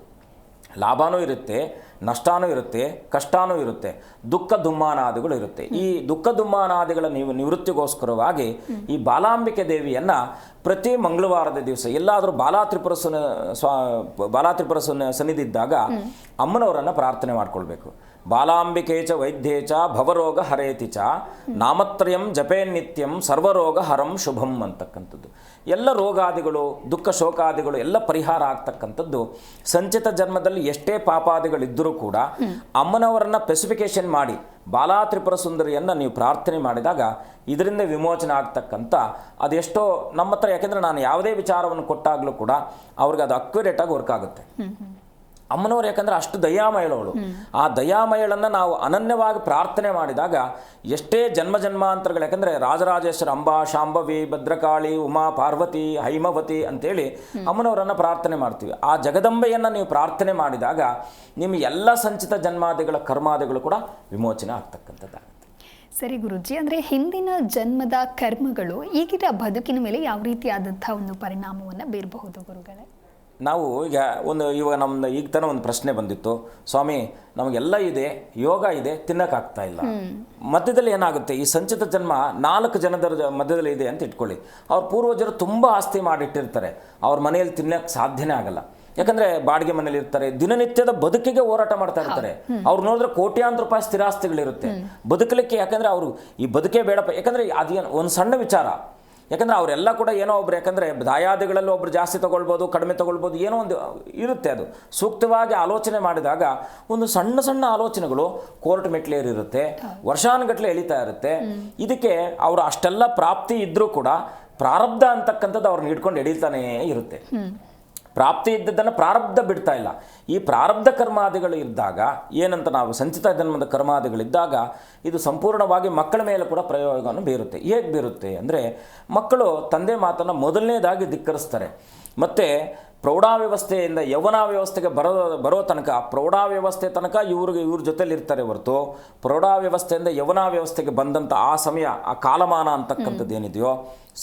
ಲಾಭನೂ ಇರುತ್ತೆ, ನಷ್ಟನೂ ಇರುತ್ತೆ, ಕಷ್ಟನೂ ಇರುತ್ತೆ, ದುಃಖ ದುಮ್ಮಾನಾದಿಗಳು ಇರುತ್ತೆ. ಈ ದುಃಖ ದುಮ್ಮಾನಾದಿಗಳ ನಿವೃತ್ತಿಗೋಸ್ಕರವಾಗಿ ಈ ಬಾಲಾಂಬಿಕೆ ದೇವಿಯನ್ನು ಪ್ರತಿ ಮಂಗಳವಾರದ ದಿವಸ ಎಲ್ಲಾದರೂ ಬಾಲಾ ತ್ರಿಪುರ ಸನ್ನಿಧಿ ಇದ್ದಾಗ ಅಮ್ಮನವರನ್ನು ಪ್ರಾರ್ಥನೆ ಮಾಡ್ಕೊಳ್ಬೇಕು. ಬಾಲಾಂಬಿಕೇಚ ವೈದ್ಯೇಚ ಭವರೋಗ ಹರೇತಿ ಚ ನಾಮತ್ರಯಂ ಜಪೇ ನಿತ್ಯಂ ಸರ್ವರೋಗ ಹರಂ ಶುಭಂ ಅಂತಕ್ಕಂಥದ್ದು. ಎಲ್ಲ ರೋಗಾದಿಗಳು, ದುಃಖ ಶೋಕಾದಿಗಳು ಎಲ್ಲ ಪರಿಹಾರ ಆಗ್ತಕ್ಕಂಥದ್ದು. ಸಂಚಿತ ಜನ್ಮದಲ್ಲಿ ಎಷ್ಟೇ ಪಾಪಾದಿಗಳಿದ್ದರೂ ಕೂಡ ಅಮ್ಮನವರನ್ನು ಸ್ಪೆಸಿಫಿಕೇಶನ್ ಮಾಡಿ ಬಾಲಾ ತ್ರಿಪುರ ಸುಂದರಿಯನ್ನು ನೀವು ಪ್ರಾರ್ಥನೆ ಮಾಡಿದಾಗ ಇದರಿಂದ ವಿಮೋಚನೆ ಆಗ್ತಕ್ಕಂಥ ಅದೆಷ್ಟೋ ನಮ್ಮ ಹತ್ರ. ಯಾಕೆಂದರೆ ನಾನು ಯಾವುದೇ ವಿಚಾರವನ್ನು ಕೊಟ್ಟಾಗಲೂ ಕೂಡ ಅವ್ರಿಗೆ ಅದು ಅಕ್ಯುರೇಟಾಗಿ ವರ್ಕ್ ಆಗುತ್ತೆ. ಅಮ್ಮನವರು ಯಾಕಂದರೆ ಅಷ್ಟು ದಯಾಮಯಳವಳು. ಆ ದಯಾಮಯಳನ್ನು ನಾವು ಅನನ್ಯವಾಗಿ ಪ್ರಾರ್ಥನೆ ಮಾಡಿದಾಗ ಎಷ್ಟೇ ಜನ್ಮಾಂತರಗಳು, ಯಾಕಂದರೆ ರಾಜರಾಜೇಶ್ವರ, ಅಂಬಾ, ಶಾಂಭವಿ, ಭದ್ರಕಾಳಿ, ಉಮಾ, ಪಾರ್ವತಿ, ಹೈಮವತಿ ಅಂತೇಳಿ ಅಮ್ಮನವರನ್ನು ಪ್ರಾರ್ಥನೆ ಮಾಡ್ತೀವಿ. ಆ ಜಗದಂಬೆಯನ್ನು ನೀವು ಪ್ರಾರ್ಥನೆ ಮಾಡಿದಾಗ ನಿಮ್ಮ ಎಲ್ಲ ಸಂಚಿತ ಜನ್ಮಾದಿಗಳ ಕರ್ಮಾದಿಗಳು ಕೂಡ ವಿಮೋಚನೆ ಆಗ್ತಕ್ಕಂಥದ್ದಾಗುತ್ತೆ. ಸರಿ ಗುರುಜಿ, ಅಂದರೆ ಹಿಂದಿನ ಜನ್ಮದ ಕರ್ಮಗಳು ಈಗಿನ ಬದುಕಿನ ಮೇಲೆ ಯಾವ ರೀತಿಯಾದಂಥ ಒಂದು ಪರಿಣಾಮವನ್ನು ಬೀರಬಹುದು ಗುರುಗಳೇ? ನಾವು ಇವಾಗ ನಮ್ದು ಈಗ ತನಕ ಒಂದು ಪ್ರಶ್ನೆ ಬಂದಿತ್ತು, ಸ್ವಾಮಿ ನಮಗೆಲ್ಲ ಇದೆ, ಯೋಗ ಇದೆ, ತಿನ್ನೋಕ್ಕಾಗ್ತಾ ಇಲ್ಲ. ಮಧ್ಯದಲ್ಲಿ ಏನಾಗುತ್ತೆ, ಈ ಸಂಚಿತ ಜನ್ಮ 4 ಜನದ ಮಧ್ಯದಲ್ಲಿ ಇದೆ ಅಂತ ಇಟ್ಕೊಳ್ಳಿ. ಅವ್ರ ಪೂರ್ವಜರು ತುಂಬ ಆಸ್ತಿ ಮಾಡಿಟ್ಟಿರ್ತಾರೆ, ಅವ್ರ ಮನೆಯಲ್ಲಿ ತಿನ್ನೋಕ್ಕೆ ಸಾಧ್ಯನೇ ಆಗಲ್ಲ. ಯಾಕಂದರೆ ಬಾಡಿಗೆ ಮನೇಲಿ ಇರ್ತಾರೆ, ದಿನನಿತ್ಯದ ಬದುಕಿಗೆ ಹೋರಾಟ ಮಾಡ್ತಾ ಇರ್ತಾರೆ. ಅವ್ರು ನೋಡಿದ್ರೆ ಕೋಟ್ಯಾಂತರ ರೂಪಾಯಿ ಸ್ಥಿರಾಸ್ತಿಗಳಿರುತ್ತೆ ಬದುಕಲಿಕ್ಕೆ. ಯಾಕಂದರೆ ಅವರು ಈ ಬದುಕೇ ಬೇಡಪ್ಪ, ಯಾಕಂದರೆ ಅದೇನು ಒಂದು ಸಣ್ಣ ವಿಚಾರ. ಯಾಕಂದರೆ ಅವರೆಲ್ಲ ಕೂಡ ಏನೋ ಒಬ್ರು, ಯಾಕಂದರೆ ದಾಯಾದಿಗಳಲ್ಲಿ ಒಬ್ರು ಜಾಸ್ತಿ ತೊಗೊಳ್ಬೋದು, ಕಡಿಮೆ ತೊಗೊಳ್ಬೋದು, ಏನೋ ಒಂದು ಇರುತ್ತೆ. ಅದು ಸೂಕ್ತವಾಗಿ ಆಲೋಚನೆ ಮಾಡಿದಾಗ ಒಂದು ಸಣ್ಣ ಸಣ್ಣ ಆಲೋಚನೆಗಳು ಕೋರ್ಟ್ ಮೆಟ್ಲೇರಿರುತ್ತೆ, ವರ್ಷಾನುಗಟ್ಟಲೆ ಎಳಿತಾ ಇರುತ್ತೆ. ಇದಕ್ಕೆ ಅವರು ಅಷ್ಟೆಲ್ಲ ಪ್ರಾಪ್ತಿ ಇದ್ದರೂ ಕೂಡ ಪ್ರಾರಬ್ಧ ಅಂತಕ್ಕಂಥದ್ದು ಅವ್ರನ್ನ ಹಿಡ್ಕೊಂಡು ಎಳೀತಾನೇ ಇರುತ್ತೆ. ಪ್ರಾಪ್ತಿ ಇದ್ದದ್ದನ್ನು ಪ್ರಾರಬ್ಧ ಬಿಡ್ತಾ ಇಲ್ಲ. ಈ ಪ್ರಾರಬ್ಧ ಕರ್ಮಾದಿಗಳು ಇದ್ದಾಗ ಏನಂತ ನಾವು ಸಂಚಿತ ಜನ್ಮದ ಕರ್ಮಾದಿಗಳಿದ್ದಾಗ ಇದು ಸಂಪೂರ್ಣವಾಗಿ ಮಕ್ಕಳ ಮೇಲೆ ಕೂಡ ಪ್ರಯೋಗವನ್ನು ಬೀರುತ್ತೆ. ಹೇಗೆ ಬೀರುತ್ತೆ ಅಂದರೆ, ಮಕ್ಕಳು ತಂದೆ ಮಾತನ್ನು ಮೊದಲನೇದಾಗಿ ಧಿಕ್ಕರಿಸ್ತಾರೆ. ಮತ್ತು ಪ್ರೌಢಾವ್ಯವಸ್ಥೆಯಿಂದ ಯೌವನಾವ್ಯವಸ್ಥೆಗೆ ಬರೋ ತನಕ, ಪ್ರೌಢಾವ್ಯವಸ್ಥೆ ತನಕ ಇವ್ರ ಜೊತೆಲಿ ಇರ್ತಾರೆ ಹೊರತು, ಪ್ರೌಢಾವ್ಯವಸ್ಥೆಯಿಂದ ಯೌವನಾವ್ಯವಸ್ಥೆಗೆ ಬಂದಂಥ ಆ ಸಮಯ, ಆ ಕಾಲಮಾನ ಅಂತಕ್ಕಂಥದ್ದು ಏನಿದೆಯೋ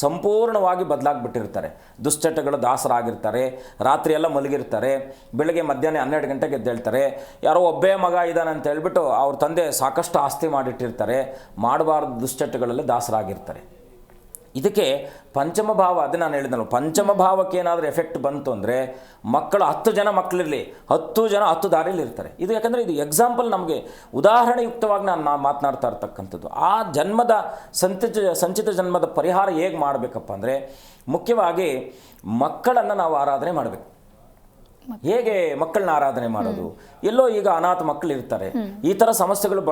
ಸಂಪೂರ್ಣವಾಗಿ ಬದಲಾಗಿಬಿಟ್ಟಿರ್ತಾರೆ. ದುಶ್ಚಟಗಳ ದಾಸರಾಗಿರ್ತಾರೆ, ರಾತ್ರಿ ಎಲ್ಲ ಮಲಗಿರ್ತಾರೆ, ಬೆಳಗ್ಗೆ ಮಧ್ಯಾಹ್ನ 12 ಗಂಟೆಗೆ ಎದ್ದೇಳ್ತಾರೆ. ಯಾರೋ ಒಬ್ಬೇ ಮಗ ಇದ್ದಾನೆ ಅಂತ ಹೇಳ್ಬಿಟ್ಟು ಅವ್ರ ತಂದೆ ಸಾಕಷ್ಟು ಆಸ್ತಿ ಮಾಡಿಟ್ಟಿರ್ತಾರೆ, ಮಾಡಬಾರ್ದು ದುಶ್ಚಟಗಳಲ್ಲಿ ದಾಸರಾಗಿರ್ತಾರೆ. ಇದಕ್ಕೆ ಪಂಚಮ ಭಾವ, ಅದು ನಾನು ಹೇಳಿದ್ನಲ್ಲ, ಪಂಚಮ ಭಾವಕ್ಕೆ ಏನಾದರೂ ಎಫೆಕ್ಟ್ ಬಂತು ಅಂದರೆ ಮಕ್ಕಳು 10 ಜನ ಮಕ್ಕಳಿರಲಿ, 10 ಜನ 10 ದಾರಿಯಲ್ಲಿ ಇರ್ತಾರೆ. ಇದು ಯಾಕಂದರೆ ಇದು ಎಕ್ಸಾಂಪಲ್, ನಮಗೆ ಉದಾಹರಣೆಯುಕ್ತವಾಗಿ ನಾನು ಮಾತನಾಡ್ತಾ ಇರ್ತಕ್ಕಂಥದ್ದು. ಆ ಜನ್ಮದ ಸಂಚಿತ ಜನ್ಮದ ಪರಿಹಾರ ಹೇಗೆ ಮಾಡಬೇಕಪ್ಪ ಅಂದರೆ, ಮುಖ್ಯವಾಗಿ ಮಕ್ಕಳನ್ನು ನಾವು ಆರಾಧನೆ ಮಾಡಬೇಕು. ಹೇಗೆ ಮಕ್ಕಳನ್ನ ಆರಾಧನೆ ಮಾಡೋದು? ಎಲ್ಲೋ ಈಗ ಅನಾಥ ಮಕ್ಕಳು ಇರ್ತಾರೆ, ಈ ಥರ ಸಮಸ್ಯೆಗಳು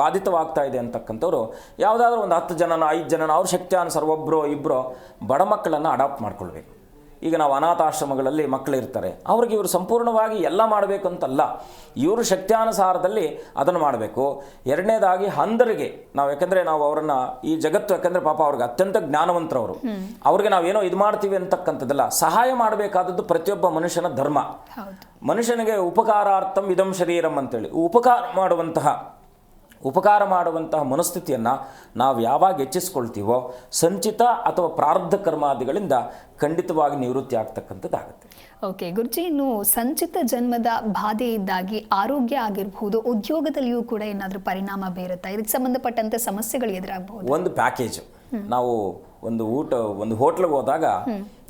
ಬಾಧಿತವಾಗ್ತಾ ಇದೆ ಅಂತಕ್ಕಂಥವ್ರು ಯಾವುದಾದ್ರೂ ಒಂದು 10 ಜನನೋ 5 ಜನನೋ ಅವ್ರ ಶಕ್ತಿಯಾನುಸಾರ ಒಬ್ಬರೋ ಇಬ್ಬರೋ ಬಡ ಮಕ್ಕಳನ್ನು ಅಡಾಪ್ಟ್ ಮಾಡ್ಕೊಳ್ಬೇಕು. ಈಗ ನಾವು ಅನಾಥಾಶ್ರಮಗಳಲ್ಲಿ ಮಕ್ಕಳು ಇರ್ತಾರೆ, ಅವ್ರಿಗೆ ಇವರು ಸಂಪೂರ್ಣವಾಗಿ ಎಲ್ಲ ಮಾಡಬೇಕು ಅಂತಲ್ಲ, ಇವರು ಶಕ್ತಿಯಾನುಸಾರದಲ್ಲಿ ಅದನ್ನು ಮಾಡಬೇಕು. ಎರಡನೇದಾಗಿ ಅಂಧರಿಗೆ ನಾವು, ಯಾಕೆಂದರೆ ನಾವು ಅವರನ್ನು ಈ ಜಗತ್ತು, ಯಾಕೆಂದರೆ ಪಾಪ ಅವ್ರಿಗೆ ಅತ್ಯಂತ ಜ್ಞಾನವಂತರವರು, ಅವ್ರಿಗೆ ನಾವೇನೋ ಇದು ಮಾಡ್ತೀವಿ ಅಂತಕ್ಕಂಥದ್ದಲ್ಲ, ಸಹಾಯ ಮಾಡಬೇಕಾದದ್ದು ಪ್ರತಿಯೊಬ್ಬ ಮನುಷ್ಯನ ಧರ್ಮ. ಮನುಷ್ಯನಿಗೆ ಉಪಕಾರಾರ್ಥಂ ಇದಂ ಶರೀರಂ ಅಂತೇಳಿ, ಉಪಕಾರ ಮಾಡುವಂತಹ ಉಪಕಾರ ಮಾಡುವಂತಹ ಮನಸ್ಥಿತಿಯನ್ನು ನಾವು ಯಾವಾಗ ಹೆಚ್ಚಿಸ್ಕೊಳ್ತೀವೋ ಸಂಚಿತ ಅಥವಾ ಪ್ರಾರಬ್ಧ ಕರ್ಮಾದಿಗಳಿಂದ ಖಂಡಿತವಾಗಿ ನಿವೃತ್ತಿ ಆಗ್ತಕ್ಕಂಥದ್ದಾಗುತ್ತೆ. ಓಕೆ ಗುರುಜಿ, ಇನ್ನು ಸಂಚಿತ ಜನ್ಮದ ಬಾಧೆ ಇದ್ದಾಗಿ ಆರೋಗ್ಯ ಆಗಿರಬಹುದು, ಉದ್ಯೋಗದಲ್ಲಿಯೂ ಕೂಡ ಏನಾದರೂ ಪರಿಣಾಮ ಬೀರುತ್ತಾ? ಇದಕ್ಕೆ ಸಂಬಂಧಪಟ್ಟಂತೆ ಸಮಸ್ಯೆಗಳು ಎದುರಾಗಬಹುದು? ಒಂದು ಪ್ಯಾಕೇಜ್ ನಾವು ಒಂದು ಹೋಟ್ಲಿಗೆ ಹೋದಾಗ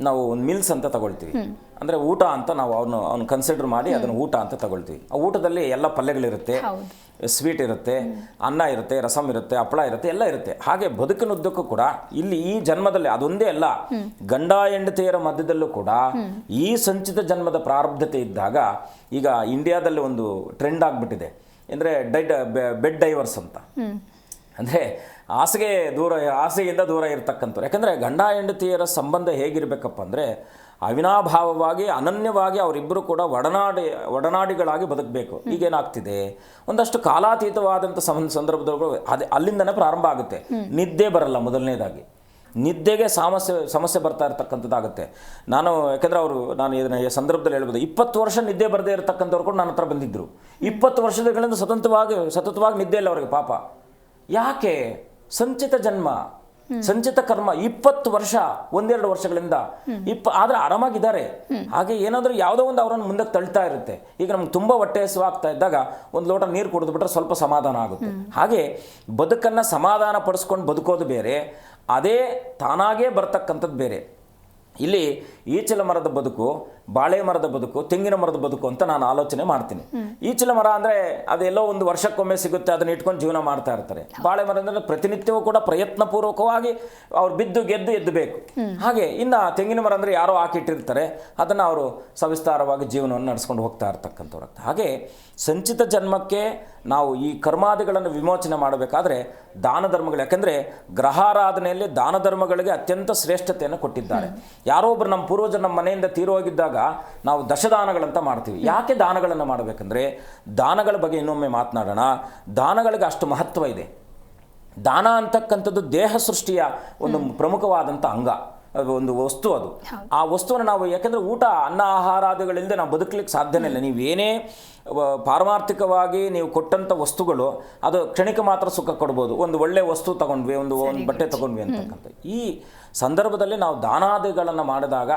ನಾವು ಒಂದು ಮಿಲ್ಸ್ ಅಂತ ತಗೊಳ್ತೀವಿ. ಅಂದರೆ ಊಟ ಅಂತ ನಾವು ಅವ್ನು ಕನ್ಸಿಡರ್ ಮಾಡಿ ಅದನ್ನು ಊಟ ಅಂತ ತಗೊಳ್ತೀವಿ. ಆ ಊಟದಲ್ಲಿ ಎಲ್ಲ ಪಲ್ಯಗಳಿರುತ್ತೆ, ಸ್ವೀಟ್ ಇರುತ್ತೆ, ಅನ್ನ ಇರುತ್ತೆ, ರಸಮ್ ಇರುತ್ತೆ, ಹಪ್ಪಳ ಇರುತ್ತೆ, ಎಲ್ಲ ಇರುತ್ತೆ. ಹಾಗೆ ಬದುಕಿನುದ್ದಕ್ಕೂ ಕೂಡ ಇಲ್ಲಿ ಈ ಜನ್ಮದಲ್ಲಿ ಅದೊಂದೇ ಅಲ್ಲ, ಗಂಡ ಹೆಂಡತಿಯರ ಮಧ್ಯದಲ್ಲೂ ಕೂಡ ಈ ಸಂಚಿತ ಜನ್ಮದ ಪ್ರಾರಬ್ಧತೆ ಇದ್ದಾಗ ಈಗ ಇಂಡಿಯಾದಲ್ಲಿ ಒಂದು ಟ್ರೆಂಡ್ ಆಗಿಬಿಟ್ಟಿದೆ. ಅಂದರೆ ಬೆಡ್ ಡೈವರ್ಸ್ ಅಂತ. ಅಂದರೆ ಆಸೆಯಿಂದ ದೂರ ಇರತಕ್ಕಂಥವ್ರು. ಯಾಕಂದರೆ ಗಂಡ ಹೆಂಡತಿಯರ ಸಂಬಂಧ ಹೇಗಿರಬೇಕಪ್ಪ ಅಂದರೆ ಅವಿನಾಭಾವವಾಗಿ ಅನನ್ಯವಾಗಿ ಅವರಿಬ್ಬರು ಕೂಡ ಒಡನಾಡಿಗಳಾಗಿ ಬದುಕಬೇಕು. ಈಗೇನಾಗ್ತಿದೆ, ಒಂದಷ್ಟು ಕಾಲಾತೀತವಾದಂಥ ಸಂದರ್ಭದೊಳಗೂ ಅಲ್ಲಿಂದನೇ ಪ್ರಾರಂಭ ಆಗುತ್ತೆ. ನಿದ್ದೆ ಬರಲ್ಲ. ಮೊದಲನೇದಾಗಿ ನಿದ್ದೆಗೆ ಸಮಸ್ಯೆ ಬರ್ತಾ ಇರತಕ್ಕಂಥದ್ದಾಗುತ್ತೆ. ಯಾಕೆಂದರೆ ನಾನು ಇದನ್ನು ಈ ಸಂದರ್ಭದಲ್ಲಿ ಹೇಳ್ಬೋದು, 20 ವರ್ಷ ನಿದ್ದೆ ಬರದೇ ಇರತಕ್ಕಂಥವ್ರು ಕೂಡ ನನ್ನ ಹತ್ರ ಬಂದಿದ್ದರು. 20 ವರ್ಷಗಳಿಂದ ಸತತವಾಗಿ ನಿದ್ದೆ ಇಲ್ಲ ಅವರಿಗೆ ಪಾಪ. ಯಾಕೆ? ಸಂಚಿತ ಜನ್ಮ, ಸಂಚಿತ ಕರ್ಮ. 20 ವರ್ಷ, 1-2 ವರ್ಷಗಳಿಂದ ಆದರೆ ಆರಾಮಾಗಿದ್ದಾರೆ. ಹಾಗೆ ಏನಾದರೂ ಯಾವುದೋ ಒಂದು ಅವರನ್ನು ಮುಂದಕ್ಕೆ ತಳ್ತಾ ಇರುತ್ತೆ. ಈಗ ನಮ್ಗೆ ತುಂಬ ಹೊಟ್ಟೆ ಹಸಿವಾಗ್ತಾ ಇದ್ದಾಗ ಒಂದು ಲೋಟ ನೀರು ಕುಡಿದ್ಬಿಟ್ರೆ ಸ್ವಲ್ಪ ಸಮಾಧಾನ ಆಗುತ್ತೆ. ಹಾಗೆ ಬದುಕನ್ನು ಸಮಾಧಾನ ಪಡಿಸ್ಕೊಂಡು ಬದುಕೋದು ಬೇರೆ, ಅದೇ ತಾನಾಗೇ ಬರ್ತಕ್ಕಂಥದ್ದು ಬೇರೆ. ಇಲ್ಲಿ ಈಚಲ ಮರದ ಬದುಕು, ಬಾಳೆ ಮರದ ಬದುಕು, ತೆಂಗಿನ ಮರದ ಬದುಕು ಅಂತ ನಾನು ಆಲೋಚನೆ ಮಾಡ್ತೀನಿ. ಈಚಲ ಮರ ಅಂದರೆ ಅದೆಲ್ಲೋ ಒಂದು ವರ್ಷಕ್ಕೊಮ್ಮೆ ಸಿಗುತ್ತೆ, ಅದನ್ನ ಇಟ್ಕೊಂಡು ಜೀವನ ಮಾಡ್ತಾ ಇರ್ತಾರೆ. ಬಾಳೆ ಮರ ಅಂದರೆ ಪ್ರತಿನಿತ್ಯವೂ ಕೂಡ ಪ್ರಯತ್ನಪೂರ್ವಕವಾಗಿ ಅವ್ರು ಬಿದ್ದು ಗೆದ್ದು ಎದ್ದಬೇಕು. ಹಾಗೆ ಇನ್ನು ತೆಂಗಿನ ಮರ ಅಂದರೆ ಯಾರೋ ಹಾಕಿಟ್ಟಿರ್ತಾರೆ, ಅದನ್ನು ಅವರು ಸವಿಸ್ತಾರವಾಗಿ ಜೀವನವನ್ನು ನಡೆಸ್ಕೊಂಡು ಹೋಗ್ತಾ ಇರ್ತಕ್ಕಂಥವ್ರು. ಹಾಗೆ ಸಂಚಿತ ಜನ್ಮಕ್ಕೆ ನಾವು ಈ ಕರ್ಮಾದಿಗಳನ್ನು ವಿಮೋಚನೆ ಮಾಡಬೇಕಾದ್ರೆ ದಾನ ಧರ್ಮಗಳು, ಯಾಕೆಂದರೆ ಗ್ರಹಾರಾಧನೆಯಲ್ಲಿ ದಾನ ಧರ್ಮಗಳಿಗೆ ಅತ್ಯಂತ ಶ್ರೇಷ್ಠತೆಯನ್ನು ಕೊಟ್ಟಿದ್ದಾರೆ. ಯಾರೋ ಒಬ್ಬರು ನಮ್ಮ ಪೂರ್ವಜರು ನಮ್ಮ ಮನೆಯಿಂದ ತೀರೋಗಿದ್ದಾಗ ನಾವು ದಶದಾನಗಳಂತ ಮಾಡ್ತೀವಿ. ಯಾಕೆ ದಾನಗಳನ್ನು ಮಾಡಬೇಕಂದ್ರೆ ದಾನಗಳ ಬಗ್ಗೆ ಇನ್ನೊಮ್ಮೆ ಮಾತನಾಡೋಣ. ದಾನಗಳಿಗೆ ಅಷ್ಟು ಮಹತ್ವ ಇದೆ. ದಾನ ಅಂತಕ್ಕಂಥದ್ದು ದೇಹ ಸೃಷ್ಟಿಯ ಒಂದು ಪ್ರಮುಖವಾದಂಥ ಅಂಗ, ಒಂದು ವಸ್ತು. ಅದು ಆ ವಸ್ತುವನ್ನು ನಾವು, ಯಾಕೆಂದರೆ ಊಟ ಅನ್ನ ಆಹಾರಾದಿಗಳಿಂದ ನಾವು ಬದುಕಲಿಕ್ಕೆ ಸಾಧ್ಯನೇ ಇಲ್ಲ. ನೀವೇನೇ ಪಾರಮಾರ್ಥಿಕವಾಗಿ ನೀವು ಕೊಟ್ಟಂಥ ವಸ್ತುಗಳು ಅದು ಕ್ಷಣಿಕ ಮಾತ್ರ ಸುಖ ಕೊಡ್ಬೋದು. ಒಂದು ಒಳ್ಳೆ ವಸ್ತು ತಗೊಂಡ್ವಿ, ಒಂದು ಬಟ್ಟೆ ತಗೊಂಡ್ವಿ ಅಂತಕ್ಕಂಥ ಈ ಸಂದರ್ಭದಲ್ಲಿ ನಾವು ದಾನಾದಿಗಳನ್ನು ಮಾಡಿದಾಗ,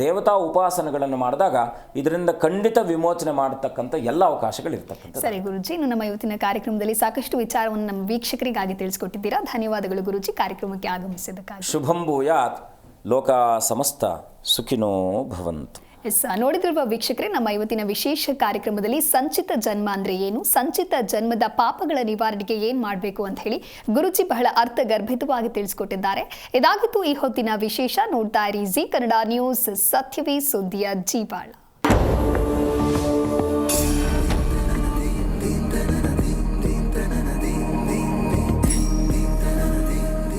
ದೇವತಾ ಉಪಾಸನೆಗಳನ್ನು ಮಾಡಿದಾಗ ಇದರಿಂದ ಖಂಡಿತ ವಿಮೋಚನೆ ಮಾಡತಕ್ಕಂಥ ಎಲ್ಲ ಅವಕಾಶಗಳಿರ್ತಕ್ಕಂಥ. ಸರಿ ಗುರುಜಿ, ಇನ್ನು ನಮ್ಮ ಇವತ್ತಿನ ಕಾರ್ಯಕ್ರಮದಲ್ಲಿ ಸಾಕಷ್ಟು ವಿಚಾರವನ್ನು ನಮ್ಮ ವೀಕ್ಷಕರಿಗಾಗಿ ತಿಳಿಸ್ಕೊಟ್ಟಿದ್ದೀರಾ. ಧನ್ಯವಾದಗಳು ಗುರುಜಿ, ಕಾರ್ಯಕ್ರಮಕ್ಕೆ ಆಗಮಿಸಿದ್ದಕ್ಕಾಗಿ. ಶುಭಂ ಭೂಯಾತ್, ಲೋಕ ಸಮಸ್ತ ಸುಖಿನೋ ಭವಂತು. ನೋಡಿದಿರುವ ವೀಕ್ಷಕರೇ, ನಮ್ಮ ಇವತ್ತಿನ ವಿಶೇಷ ಕಾರ್ಯಕ್ರಮದಲ್ಲಿ ಸಂಚಿತ ಜನ್ಮ ಅಂದ್ರೆ ಏನು, ಸಂಚಿತ ಜನ್ಮದ ಪಾಪಗಳ ನಿವಾರಣೆಗೆ ಏನ್ ಮಾಡಬೇಕು ಅಂತ ಹೇಳಿ ಗುರುಜಿ ಬಹಳ ಅರ್ಥಗರ್ಭಿತವಾಗಿ ತಿಳಿಸ್ಕೊಟ್ಟಿದ್ದಾರೆ. ಇದಾಗಿತ್ತು ಈ ಹೊತ್ತಿನ ವಿಶೇಷ. ನೋಡ್ತಾ ಇರಿ ಜಿ ಕನ್ನಡ ನ್ಯೂಸ್, ಸತ್ಯವೇ ಸುದ್ದಿಯ ಜೀವಾಳ.